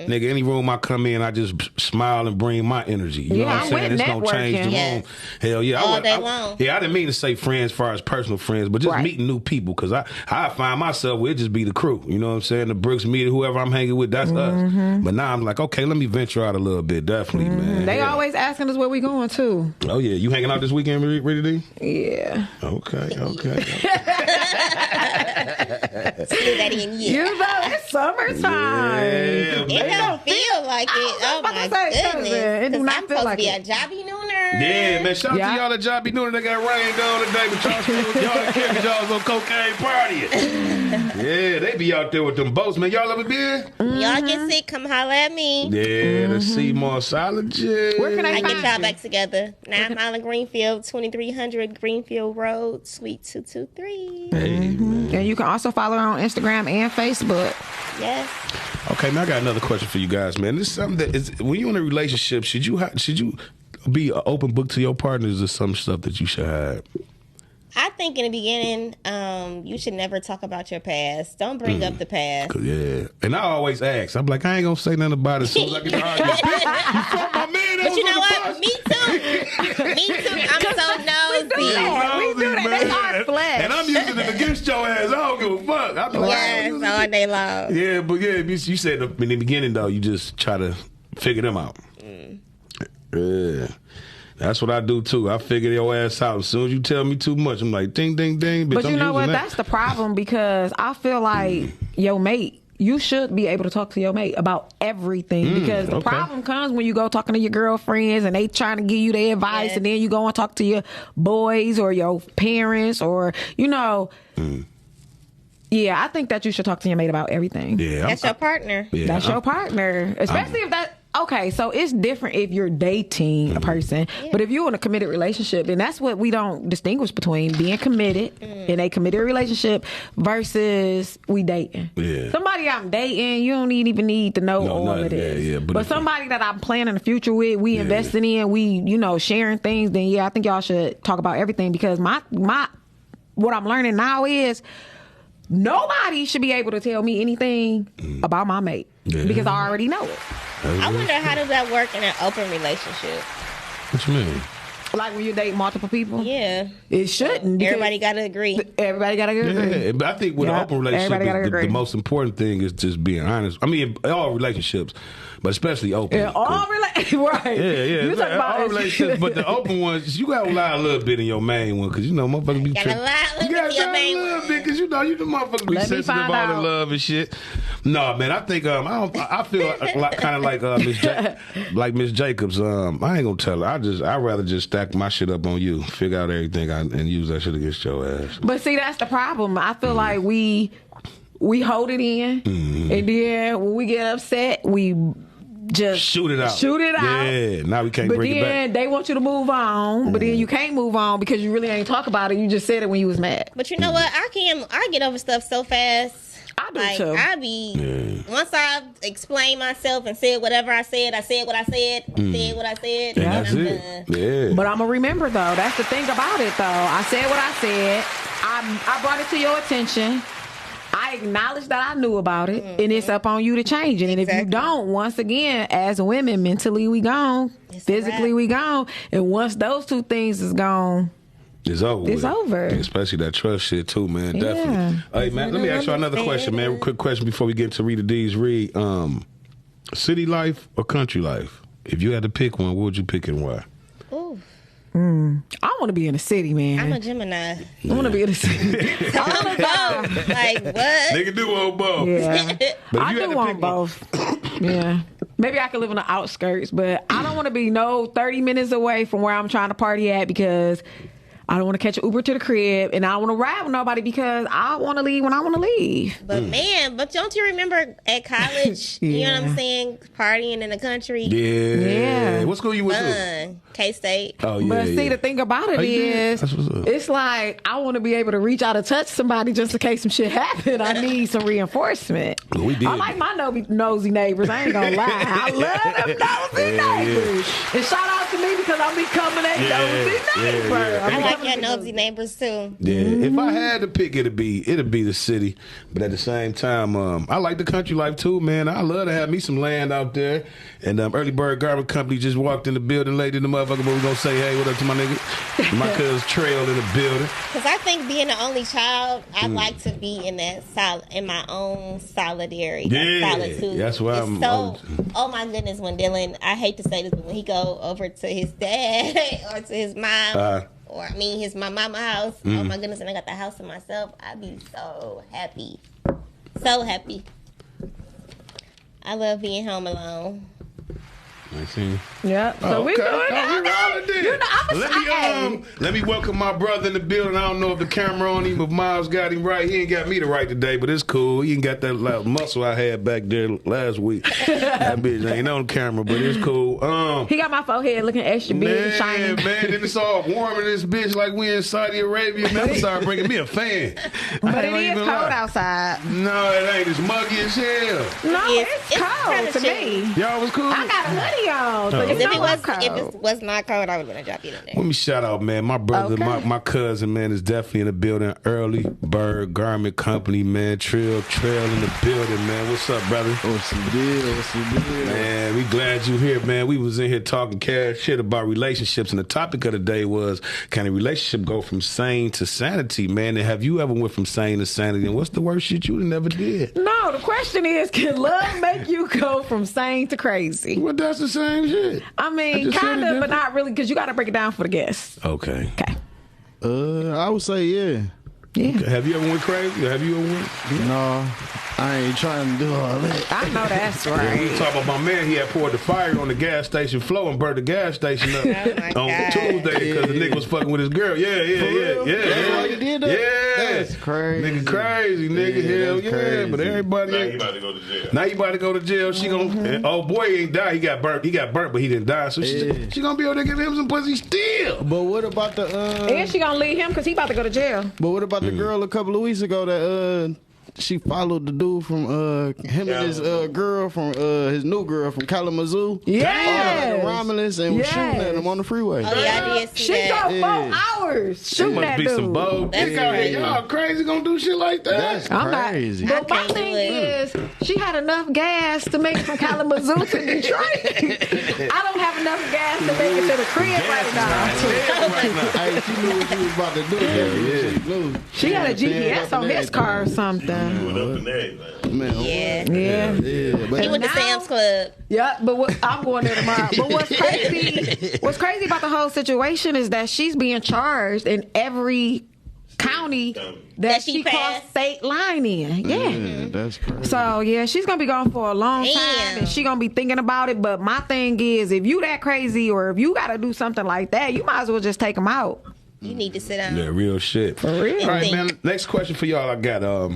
Nigga, any room I come in, I just smile and bring my energy. You know what I'm saying? It's gonna change the room. Hell yeah. All day long. Yeah, I didn't mean to say friends as far as personal friends, but just meeting new people because I find myself where it just be the crew. You know what I'm saying? The Brooks meet whoever I'm hanging with, that's us. But now I'm like, okay, let me venture out a little bit. Definitely, man. They always asking us where we going to. Oh yeah, you hanging out this weekend, Rita D? Yeah. Okay. Still that in you. You know, it's summertime. It don't feel like it. Oh my goodness. It do not I'm feel supposed like to be it. a jobby nooner. Yeah, man. Shout out to y'all that y'all be doing it. They got rain going today, but y'all can't y'all on cocaine partying. Yeah, they be out there with them boats, man. Y'all ever been? Y'all get sick, come holler at me. Yeah, the Seymour Sologist. Where can I I get find y'all you? back together. 9 Mile and Greenfield, 2300 Greenfield Road, Suite 223. Hey, man. And you can also follow her on Instagram and Facebook. Yes. Okay, now I got another question for you guys, man. This is something that is when you're in a relationship, should you be an open book to your partners or some stuff that you should have? I think in the beginning, you should never talk about your past. Don't bring up the past. Yeah. And I always ask. I'm like, I ain't gonna say nothing about it as soon as I get to argue. Bitch, you fuck my man. But you know what? Me too. Me too. I'm so nosy. We do that. That's our flesh. And I'm using it against your ass. I don't give a fuck. I'm like, Yes, all day long. yeah, but yeah, you said in the beginning, though, you just try to figure them out. Yeah. That's what I do, too. I figure your ass out. As soon as you tell me too much, I'm like, ding, ding, ding. Bitch, But you I'm know what? using that. That's the problem because I feel like your mate, you should be able to talk to your mate about everything because the problem comes when you go talking to your girlfriends and they trying to give you their advice and then you go and talk to your boys or your parents or, you know. Yeah, I think that you should talk to your mate about everything. Yeah, That's your partner. Yeah, That's your partner. Especially if that... Okay, so it's different if you're dating a person, but if you're in a committed relationship, then that's what we don't distinguish between being committed in a committed relationship versus we dating. Yeah. Somebody I'm dating, you don't even need to know all nothing. of this. Yeah, but somebody that I'm planning a future with, we investing in, we sharing things. Then I think y'all should talk about everything because my what I'm learning now is nobody should be able to tell me anything about my mate because I already know it. I wonder how does that work in an open relationship? What you mean? Like when you date multiple people? Yeah. It shouldn't. because Everybody got to agree. Everybody got to agree. Yeah, but I think with an open relationship, the most important thing is just being honest. I mean, in all relationships, but especially open. Yeah, all right. Yeah. You talk about all relationships, but the open ones, you gotta lie a little bit in your main one, because motherfuckers be Gotta tripping. lie a little You bit gotta in your lie main a little one. bit, because you the motherfuckers be Let me sensitive find all out. in love and shit. No, man, I think I feel kind of like Ms. Jacobs. I ain't gonna tell her. I'd rather just stack my shit up on you, figure out everything, and use that shit against your ass. But see, that's the problem. I feel like we hold it in, and then when we get upset, we just shoot it out. Yeah, now we can't but bring it back. then they want you to move on, but then you can't move on because you really ain't talk about it. You just said it when you was mad. But you know what? I get over stuff so fast. I do too. I be once I explain myself and said whatever I said what I said, said what I said, And and that's I'm it. done. Yeah. But I'm gonna remember though. That's the thing about it though. I said what I said. I brought it to your attention. I acknowledge that I knew about it, and it's up on you to change it. And if you don't, once again, as women, mentally we gone, physically we gone, and once those two things is gone, it's over. It's over. Especially that trust shit too, man. Yeah. Definitely. Hey, man, let me ask you another question, man. Quick question before we get to Rita D's read. City life or country life? If you had to pick one, what would you pick and why? Ooh. I want to be in the city, man. I'm a Gemini. I want to be in the city. I'm both. Like, what? Nigga do want both. Yeah. But if I you had do to want pick one- both. Yeah. Maybe I could live on the outskirts, but I don't want to be 30 minutes away from where I'm trying to party at because I don't want to catch an Uber to the crib and I don't want to ride with nobody because I want to leave when I want to leave. But man, don't you remember at college, you know what I'm Yeah. saying, partying in the country? Yeah. What school you went to? Fun. K-State. Oh, yeah. But see, yeah. the thing about it Oh, you did? is, That's what's up. it's like I want to be able to reach out and touch somebody just in case some shit happen. I need some reinforcement. Well, we did. I like my nosy neighbors. I ain't gonna lie. I love them nosy neighbors. And shout out to me because I'm becoming a nosy neighbor. yeah. I'm I like becoming your a nosy neighbors too. Yeah, if I had to pick, it'd be the city. But at the same time, I like the country life too, man. I love to have me some land out there. And Early Bird Garment Company just walked in the building late in the motherfucker, but we gonna say, hey, what up to my nigga? My cousin Trell in the building. Because I think being the only child, I like to be in that in my own solidarity, Yeah, solitude. that's why It's I'm- so. Oh my goodness, when Dylan, I hate to say this, but when he go over to his dad or to his mom, or his my mama house. Oh my goodness, and I got the house to myself. I'd be so happy, so happy. I love being home alone. I see. Yeah. So we doing that. You know, Let me welcome my brother in the building. I don't know if the camera on him, but Miles got him right. He ain't got me to right today, but it's cool. He ain't got that loud muscle I had back there last week. That bitch ain't on camera, but it's cool. He got my forehead looking extra big and shiny. Man, then it's all warm in this bitch like we in Saudi Arabia. Man, I'm starting bringing me a fan. But it is cold outside. No, it ain't. It's muggy as hell. No, It's it's cold kinda to chilly. me. Y'all was cool? I got a hoodie on, so If you it know was I'm cold. if it was not cold, I would have been drop you in there. Let me shout out, man. My brother, Okay. my cousin, man, is definitely in the building. Early Bird Garment Company, man. Trail in the building, man. What's up, brother? What's the deal? What's the deal? Man, we glad you here, man. We was in here talking cash shit about relationships, and the topic of the day was, can a relationship go from sane to sanity, man? And have you ever went from sane to sanity? And what's the worst shit you never did? No, the question is, can love make you go from sane to crazy? Well, that's the same shit. I mean, just said kind it of, but different. not really, because you got to break it down for the guests. Okay. Okay. I would say yeah. Yeah. Have you ever went crazy? Have you ever went? No, I ain't trying to do all that. I know that's We right. was talking about my man. He had poured the fire on the gas station floor and burned the gas station up my on God. Tuesday because the nigga was fucking with his girl. Yeah. That's why you did that? Yeah. That's crazy. Nigga crazy, nigga. Yeah, Hell that's yeah. crazy. But everybody Now he ain't. about to go to jail. Now you about to go to jail. She gonna. and oh boy, he ain't died. He got burnt. He got burnt, but he didn't die. So she gonna be able to give him some pussy still. But what about the And she gonna leave him because he about to go to jail. But what about the girl a couple of weeks ago that she followed the dude from him and his girl from his new girl from Kalamazoo? Yes. The Romulus and was shooting at him on the freeway. Oh yeah, I did see She that. drove 4 hours shooting Must that be dude. some bold That's dick out here. crazy. Y'all crazy gonna do shit like that? That's I'm not. crazy. But my can't do thing it. is, she had enough gas to make it from Kalamazoo to Detroit. I don't have enough gas to make it to the crib right now. Hey, she knew what she was about to do. She knew. She had a GPS on his car or something. Went up in there, man. Man, Yeah. Yeah. yeah, but He went to now- Sam's Club. Yeah, but I'm going there tomorrow. But what's crazy about the whole situation is that she's being charged in every county that she she crossed passed? state line in. Yeah. yeah, that's crazy. So yeah, she's gonna be gone for a long time, Damn. and she gonna be thinking about it. But my thing is, if you that crazy, or if you gotta do something like that, you might as well just take them out. You need to sit down. Yeah, real shit. For real. All right, man. Next question for y'all. I got.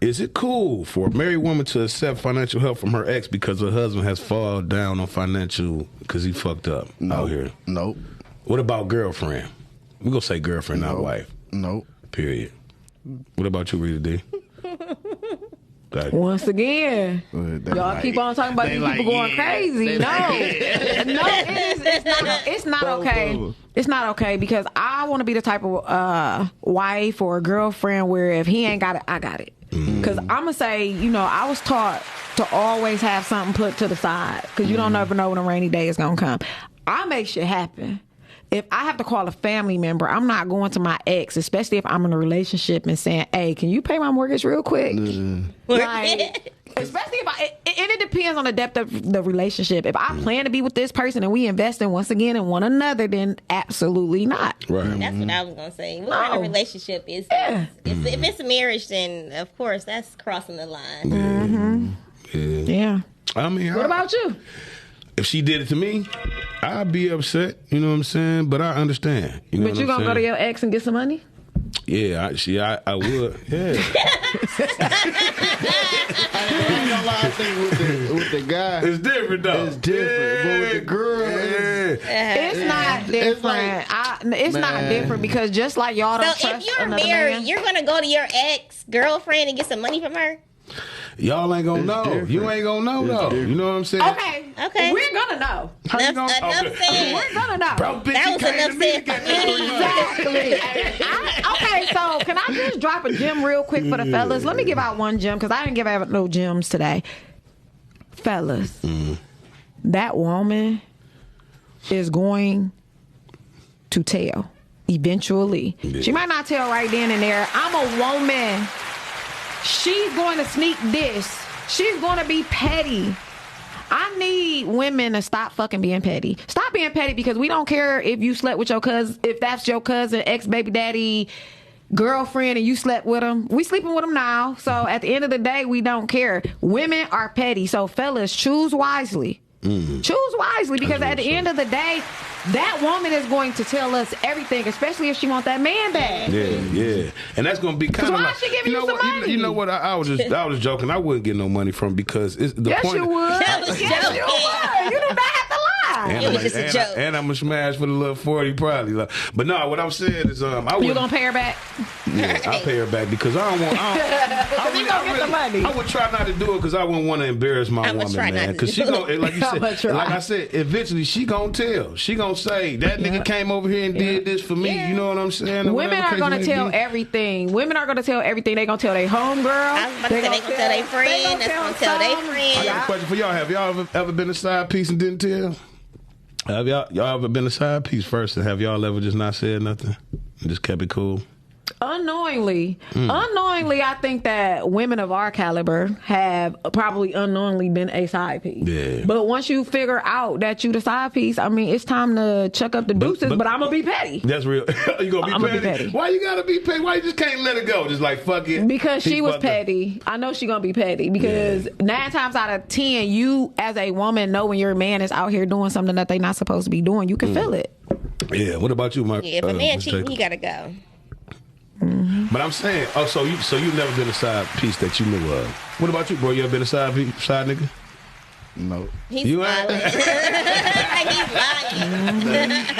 Is it cool for a married woman to accept financial help from her ex because her husband has fallen down on financial because he fucked up out here? Nope. What about girlfriend? We gonna say girlfriend, not wife. Nope. Period. What about you, Rita D? Like, Once again, y'all keep on talking about these people going crazy. No, it's not okay. Both of 'em. It's not okay because I want to be the type of wife or girlfriend where if he ain't got it, I got it. Because I'm gonna say, I was taught to always have something put to the side because you don't never know when a rainy day is gonna come. I make shit happen. If I have to call a family member, I'm not going to my ex, especially if I'm in a relationship and saying, "Hey, can you pay my mortgage real quick?" Like, Especially if it depends on the depth of the relationship. If I plan to be with this person and we invest in once again in one another, then absolutely not. Right. That's what I was gonna say. What kind of relationship is this? If it's a marriage, then of course that's crossing the line. Yeah. I mean, What about you? If she did it to me, I'd be upset. You know what I'm saying? But I understand. You know But you gonna go to your ex and get some money? Yeah, I would. Yeah. I ain't gonna lie, I think with the guy, It's different though. it's different. But with the girl, It's not different. It's not different because just like y'all don't So trust if you're another married, man. you're gonna go to your ex girlfriend and get some money from her. Y'all ain't gonna know. different. You ain't gonna know though. different. You know what I'm saying? Okay. We're gonna know. How you Enough gonna? said. We're gonna know. Bro, bitch, That you was came enough to me to said get for this me. $300. Okay, so can I just drop a gem real quick for the fellas? Let me give out one gem because I didn't give out no gems today. Fellas, that woman is going to tell eventually. Yeah. She might not tell right then and there. I'm a woman. She's going to sneak this. She's going to be petty. I need women to stop fucking being petty. Stop being petty because we don't care if you slept with your cousin, if that's your cousin, ex-baby daddy, girlfriend, and you slept with him. We sleeping with him now. So at the end of the day, we don't care. Women are petty. So fellas, choose wisely. Choose wisely because at the end of the day, that woman is going to tell us everything, especially if she wants that man back. Yeah. And that's gonna be kind of why like, she giving you know some what? money? You know what? I was joking. I wouldn't get no money from because it's the Yes, point. you would. That was Yes, you joking. would. You do not have to lie. And It I'm, was just a joke. and I'm gonna smash for the little 40 probably. Like, but no, what I'm saying is I You would gonna pay her back? I'll pay her back because I don't want. You gonna get the money. I would try not to do it because I wouldn't want to embarrass my I would woman, try not man. to Because do she gonna, like you I would said, try. like I said, eventually she gonna tell. She gonna say that nigga came over here and did this for me. Yeah. You know what I'm saying? Or Women whatever are case going to may tell be. everything. Women are going to tell everything. They going to tell their homegirl. I was about to say they gonna tell their friend. That's gonna tell their I friend. got a question for y'all. Have y'all ever been a side piece and didn't tell? Have y'all ever been a side piece first and have y'all ever just not said nothing and just kept it cool? Unknowingly, I think that women of our caliber have probably unknowingly been a side piece. Yeah. But once you figure out that you the side piece, I mean, it's time to chuck up the deuces. But I'm gonna be petty That's real. You gonna be I'ma be petty? petty. Why you gotta be petty? Why you just can't let it go? Just like fuck it. because He she was fucked up. petty. I know she gonna be petty because 9 times out of 10, you as a woman know when your man is out here doing something that they not supposed to be doing. You can feel it. Yeah. What about you, Mark? Yeah, if a man Ms. cheating, Jacobs? he gotta go. But I'm saying, so you never been a side piece that you knew of. What about you, bro? You ever been a side nigga? no. He's You smiling. ain't? He's lying.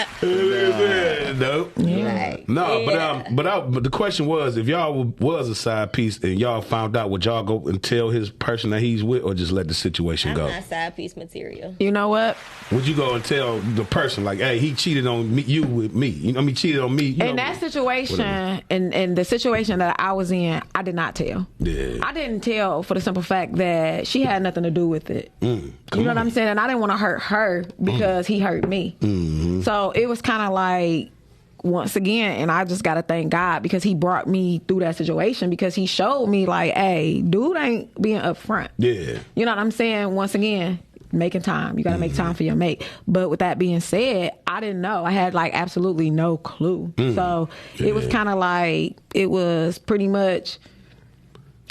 Nope. Right. No, Yeah. but the question was, if y'all was a side piece and y'all found out, would y'all go and tell his person that he's with, or just let the situation I'm go? not side piece material. You know what? Would you go and tell the person like, hey, he cheated on me, you with me? You know, I mean, cheated on me. You In know, that situation, whatever. in the situation that I was in, I did not tell. Yeah. I didn't tell for the simple fact that she had nothing to do with it. You come know what on. I'm saying? And I didn't want to hurt her because he hurt me. Mm-hmm. So it was kind of like, once again, and I just got to thank God because he brought me through that situation because he showed me like, hey, dude ain't being upfront. Yeah. You know what I'm saying? Once again, making time. You got to make time for your mate. But with that being said, I didn't know. I had like absolutely no clue. So it was kind of like, it was pretty much,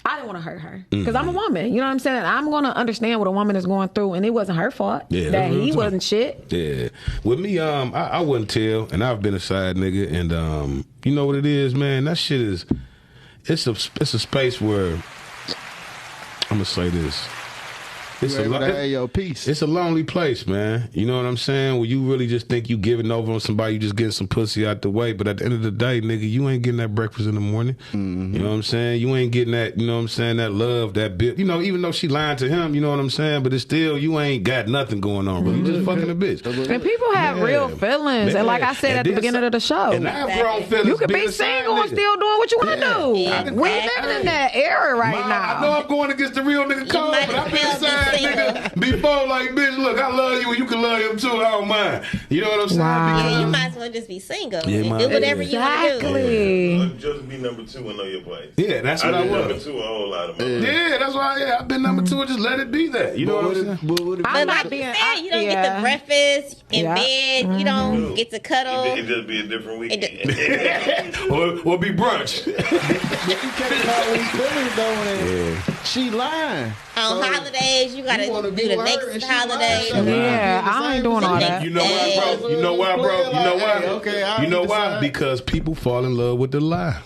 I didn't want to hurt her because I'm a woman. You know what I'm saying? I'm going to understand what a woman is going through, and it wasn't her fault Yeah, that that's real he talk. wasn't shit. Yeah. With me, I wouldn't tell, and I've been a side nigga, and you know what it is, man? That shit is, it's a space where, I'm gonna say this. It's You a able to lo- have your peace. It's a lonely place, man. You know what I'm saying? Where you really just think you giving over on somebody, you just getting some pussy out the way. But at the end of the day, nigga, you ain't getting that breakfast in the morning. Mm-hmm. You know what I'm saying? You ain't getting that, you know what I'm saying, that love, that bit. You know, even though she lying to him, you know what I'm saying? But it's still, you ain't got nothing going on, bro. You just fucking a bitch. And people have Yeah. real feelings. And like I said And at the then beginning of the show, And I've grown feelings. you could being be a side single and nigga. still doing what you want to Yeah. do. I can- We're living in that era right Mom, now. I know I'm going against the real nigga code, might but I've been a as well side nigga before, like, bitch, look, I love you and you can love him too. I don't mind. You know what I'm saying? Wow. Yeah, you might as well just be single Yeah, and do whatever you want to do. Exactly. Just be number 2 and know your place. Yeah, that's what I did was. number 2 a whole lot of my life. Yeah, that's why. I've been number 2 and just let it be that. You know what I'm saying? I'm But not like you being. said, you don't get the breakfast in bed. You don't get to cuddle. It just be a different weekend. or be brunch. You can't call these feelings though, and she lying. On holidays, you gotta wanna do be the with her and next she holiday. lying. Yeah, I ain't doing all that. You know why, bro? You know why, bro? You know why? Okay, I You know why? decide. Because people fall in love with the lie.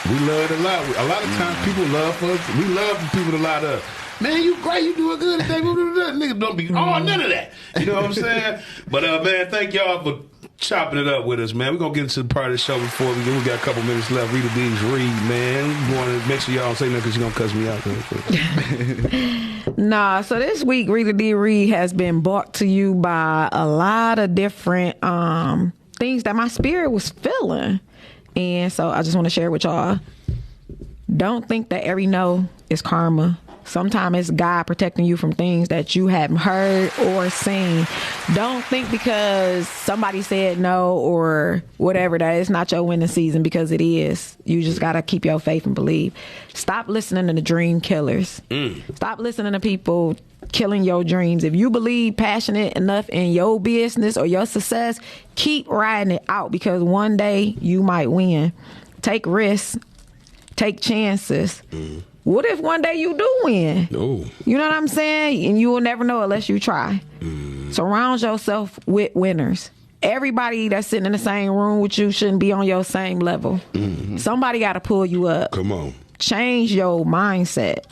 We love the lie. A lot of times people love for us. We love for people to lie to us. Man, you great. You doing good today. Niggas don't be, none of that. You know what I'm saying? But, man, thank y'all for chopping it up with us, man. We're going to get into the part of the show before we got a couple minutes left. Rita D's read, man. We want to make sure y'all don't say nothing because you're going to cuss me out. Nah, so this week, Rita D. Reed has been brought to you by a lot of different things that my spirit was feeling. And so I just want to share with y'all. Don't think that every no is karma. Sometimes it's God protecting you from things that you haven't heard or seen. Don't think because somebody said no or whatever that it's not your winning season, because it is. You just got to keep your faith and believe. Stop listening to the dream killers. Stop listening to people killing your dreams. If you believe passionate enough in your business or your success, keep riding it out, because one day you might win. Take risks. Take chances. What if one day you do win? Oh. You know what I'm saying? And you will never know unless you try. Surround yourself with winners. Everybody that's sitting in the same room with you shouldn't be on your same level. Somebody got to pull you up. Come on. Change your mindset.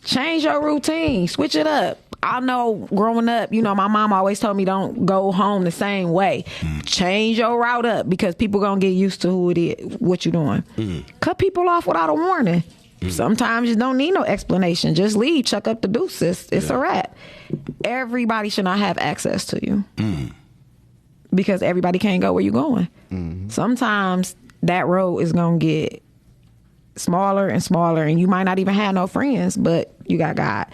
Change your routine. Switch it up. I know growing up, you know, my mom always told me don't go home the same way. Change your route up, because people going to get used to who it is, what you're doing. Cut people off without a warning. Sometimes you don't need no explanation. Just leave, chuck up the deuces. It's a wrap. Everybody should not have access to you, because everybody can't go where you're going. Sometimes that road is going to get smaller and smaller, and you might not even have no friends, but you got God.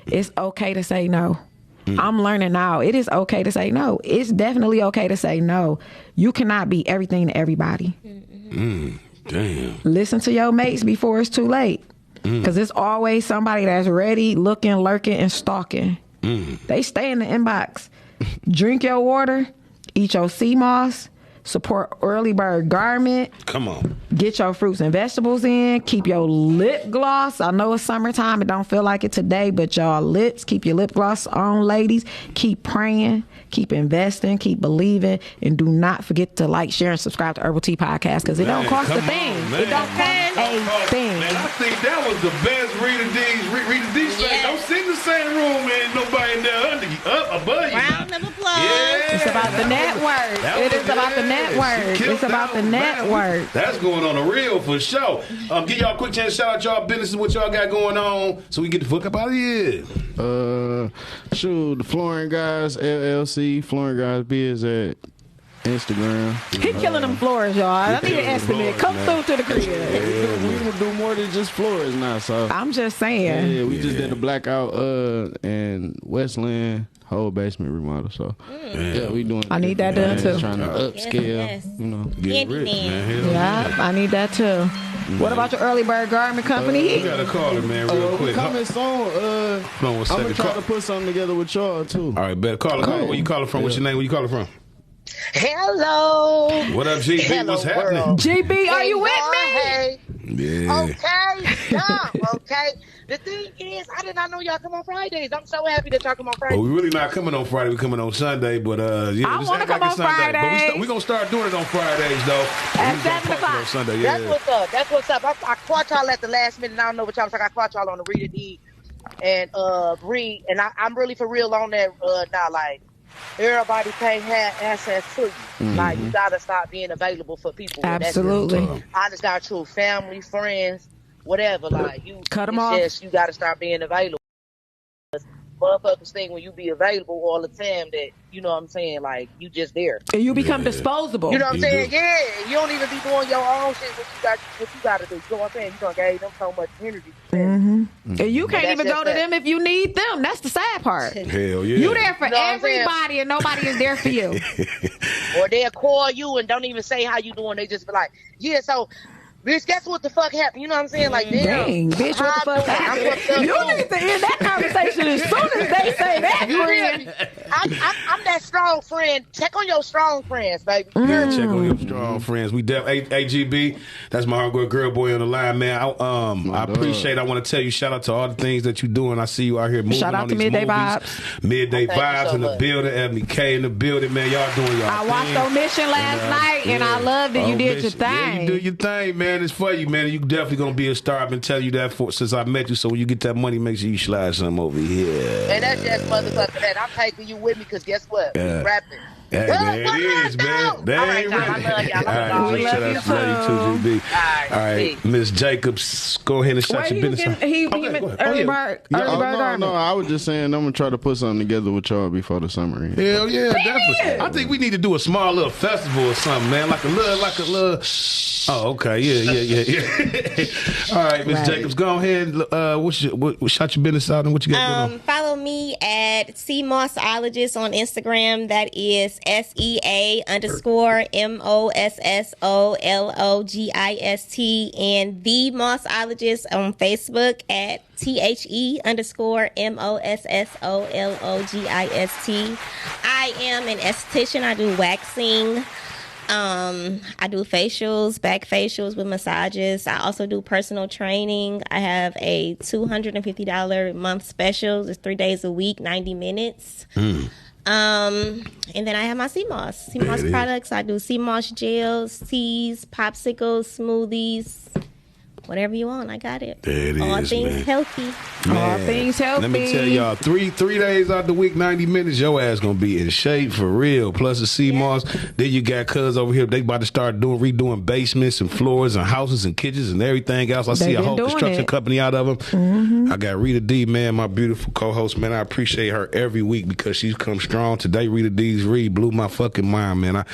It's okay to say no. I'm learning now. It is okay to say no. It's definitely okay to say no. You cannot be everything to everybody. Damn. Listen to your mates before it's too late. Because it's always somebody that's ready, looking, lurking, and stalking. They stay in the inbox. Drink your water. Eat your sea moss. Support Early Bird Garment. Come on. Get your fruits and vegetables in. Keep your lip gloss. I know it's summertime. It don't feel like it today, but y'all lips, keep your lip gloss on, ladies. Keep praying. Keep investing. Keep believing. And do not forget to like, share, and subscribe to Herbal Tea Podcast, because it don't cost a thing. It don't cost a thing. Man, I think that was the best Rita D say. Yes. Don't sit in the same room and nobody in there under you, up above you. Round of applause. Yeah. It's about the network. It is about the network. It's about the network. That's going on the real for sure. Give y'all a quick chance to shout out y'all business and what y'all got going on, so we get the fuck up out of here. Shoot, the Flooring Guys LLC, Flooring Guys Biz at Instagram. He killing them floors, y'all. I need an estimate. Come through to the crib. We can do more than just floors now, so I'm just saying. yeah, we just did a blackout and Westland whole basement remodel. So yeah, we doing. I need that done too. Trying to upscale, Yes. you know. Get rich, man. Hell Yeah, I need that too. What about your Early Bird Garment Company? We gotta call it, man, real We quick. coming soon. Hold on one I'm gonna second. try to put something together with y'all too. All right, better call it. Where you calling from? What's your name? Where you calling from? Hello. What up, GB? Hello, What's happening? world. GB, are you with me? Hey. Yeah. Okay. Yeah. Okay. The thing is, I did not know y'all come on Fridays. I'm so happy that y'all come on Fridays. Well, we really not coming on Friday. We coming on Sunday, but yeah, I just wanna act like come it's on Sunday. Fridays. But we gonna start doing it on Fridays though. At We 7 gonna o'clock. on Sunday. That's Yeah. what's up. That's what's up. I caught y'all at the last minute. I don't know what y'all was like. I caught y'all on the Rita D and Reed, and I'm really for real on that now. Like, everybody can't have access to you. Like, you gotta stop being available for people. Absolutely. That's honest, not true. Family, friends, whatever. Like, you Cut 'em it's off. just, you gotta start being available. motherfuckers think when you be available all the time that, you know what I'm saying, like, you just there. And you become disposable. You know what I'm saying? do. Yeah. You don't even be doing your own shit, what you got to do. You know what I'm saying? You done gave them so much energy. And you can't even go to that. them if you need them. That's the sad part. Hell yeah. You there for You know what I'm saying? everybody and nobody is there for you. Or they'll call you and don't even say how you doing. They just be like, yeah, so, bitch, guess what the fuck happened? You know what I'm saying? Like, damn. Dang, bitch, what the fuck happened? You need to end that conversation as soon as they say that, You friend. hear me? I'm that strong friend. Check on your strong friends, baby. Yeah, check on your strong friends. We AGB. That's my hardcore girl boy on the line, man. I appreciate. I want to tell you, shout out to all the things that you're doing. I see you out here moving. Shout out on to these Midday movies. Vibes. Midday Thank you Vibes so in the much. building. Ebony K in the building, man. Y'all doing y'all I watched thing. Omission last night, and I loved it. You did your Omission. Yeah, thing. you do your thing, man. It's for you, man. You definitely gonna be a star. I've been telling you that since I met you. So when you get that money, make sure you slide some over here. And that's just motherfucker that. I'm taking you with me because guess what? Yeah. We rapping. Hey, there it is, man. There All right, it y'all. I is. love y'all. All right, We shout love out you to you too, GB. All right, All right, Ms.Jacobs, go ahead and shut Wait, your he business. getting- he Okay, getting go ahead. early Oh, bird- yeah. early bird No, garment. I was just saying I'm gonna try to put something together with y'all before the summer ends. Hell yeah, definitely. I think we need to do a small little festival or something, man. Like a little. Oh, okay, yeah. All right, Ms. Right. Jacobs, go ahead. What shot your business out and what you got going on? Follow me at CMossologist on Instagram. That is SEA_MOSSOLOGIST, and The Mossologist on Facebook at THE_MOSSOLOGIST. I am an esthetician. I do waxing. I do facials, back facials with massages. I also do personal training. I have a $250 a month special. It's 3 days a week, 90 minutes. And then I have my CMOS products. I do CMOS gels, teas, popsicles, smoothies. Whatever you want, I got it. There it All is, things man. healthy. All things healthy. Let me tell y'all, three days out the week, 90 minutes, your ass gonna be in shape for real. Plus the CMOS. Then you got cuz over here, they about to start redoing basements and floors and houses and kitchens and everything else. I see a been whole doing construction it. company out of them. I got Rita D, man, my beautiful co-host, man. I appreciate her every week because she's come strong. Today, Rita D's read blew my fucking mind, man. I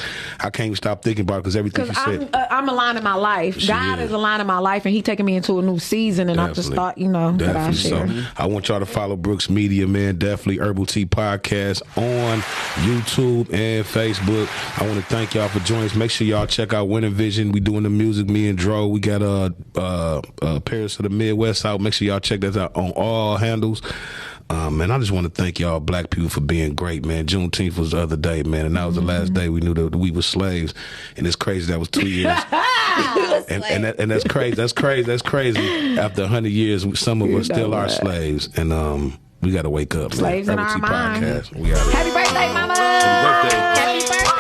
can't even stop thinking about it because everything she Because said. I'm aligning my life. God is aligning my life, and He taking me into a new season. And I just thought, that I share. So, I want y'all to follow Brooks Media, man. Definitely Herbal Tea Podcast on YouTube and Facebook. I want to thank y'all for joining us. Make sure y'all check out Winter Vision. We doing the music, me and Dro. We got Paris of the Midwest out. Make sure y'all check that out on all handles. Man, I just want to thank y'all black people for being great, man. Juneteenth was the other day, man, and that was the last day we knew that we were slaves. And it's crazy, that was 2 years. and that's crazy. That's crazy. After 100 years, some of us still are slaves. And we got to wake up, Slaves man. in our Herbal Tea mind. Podcast. We out. Happy birthday, mama! Happy birthday. Happy birthday.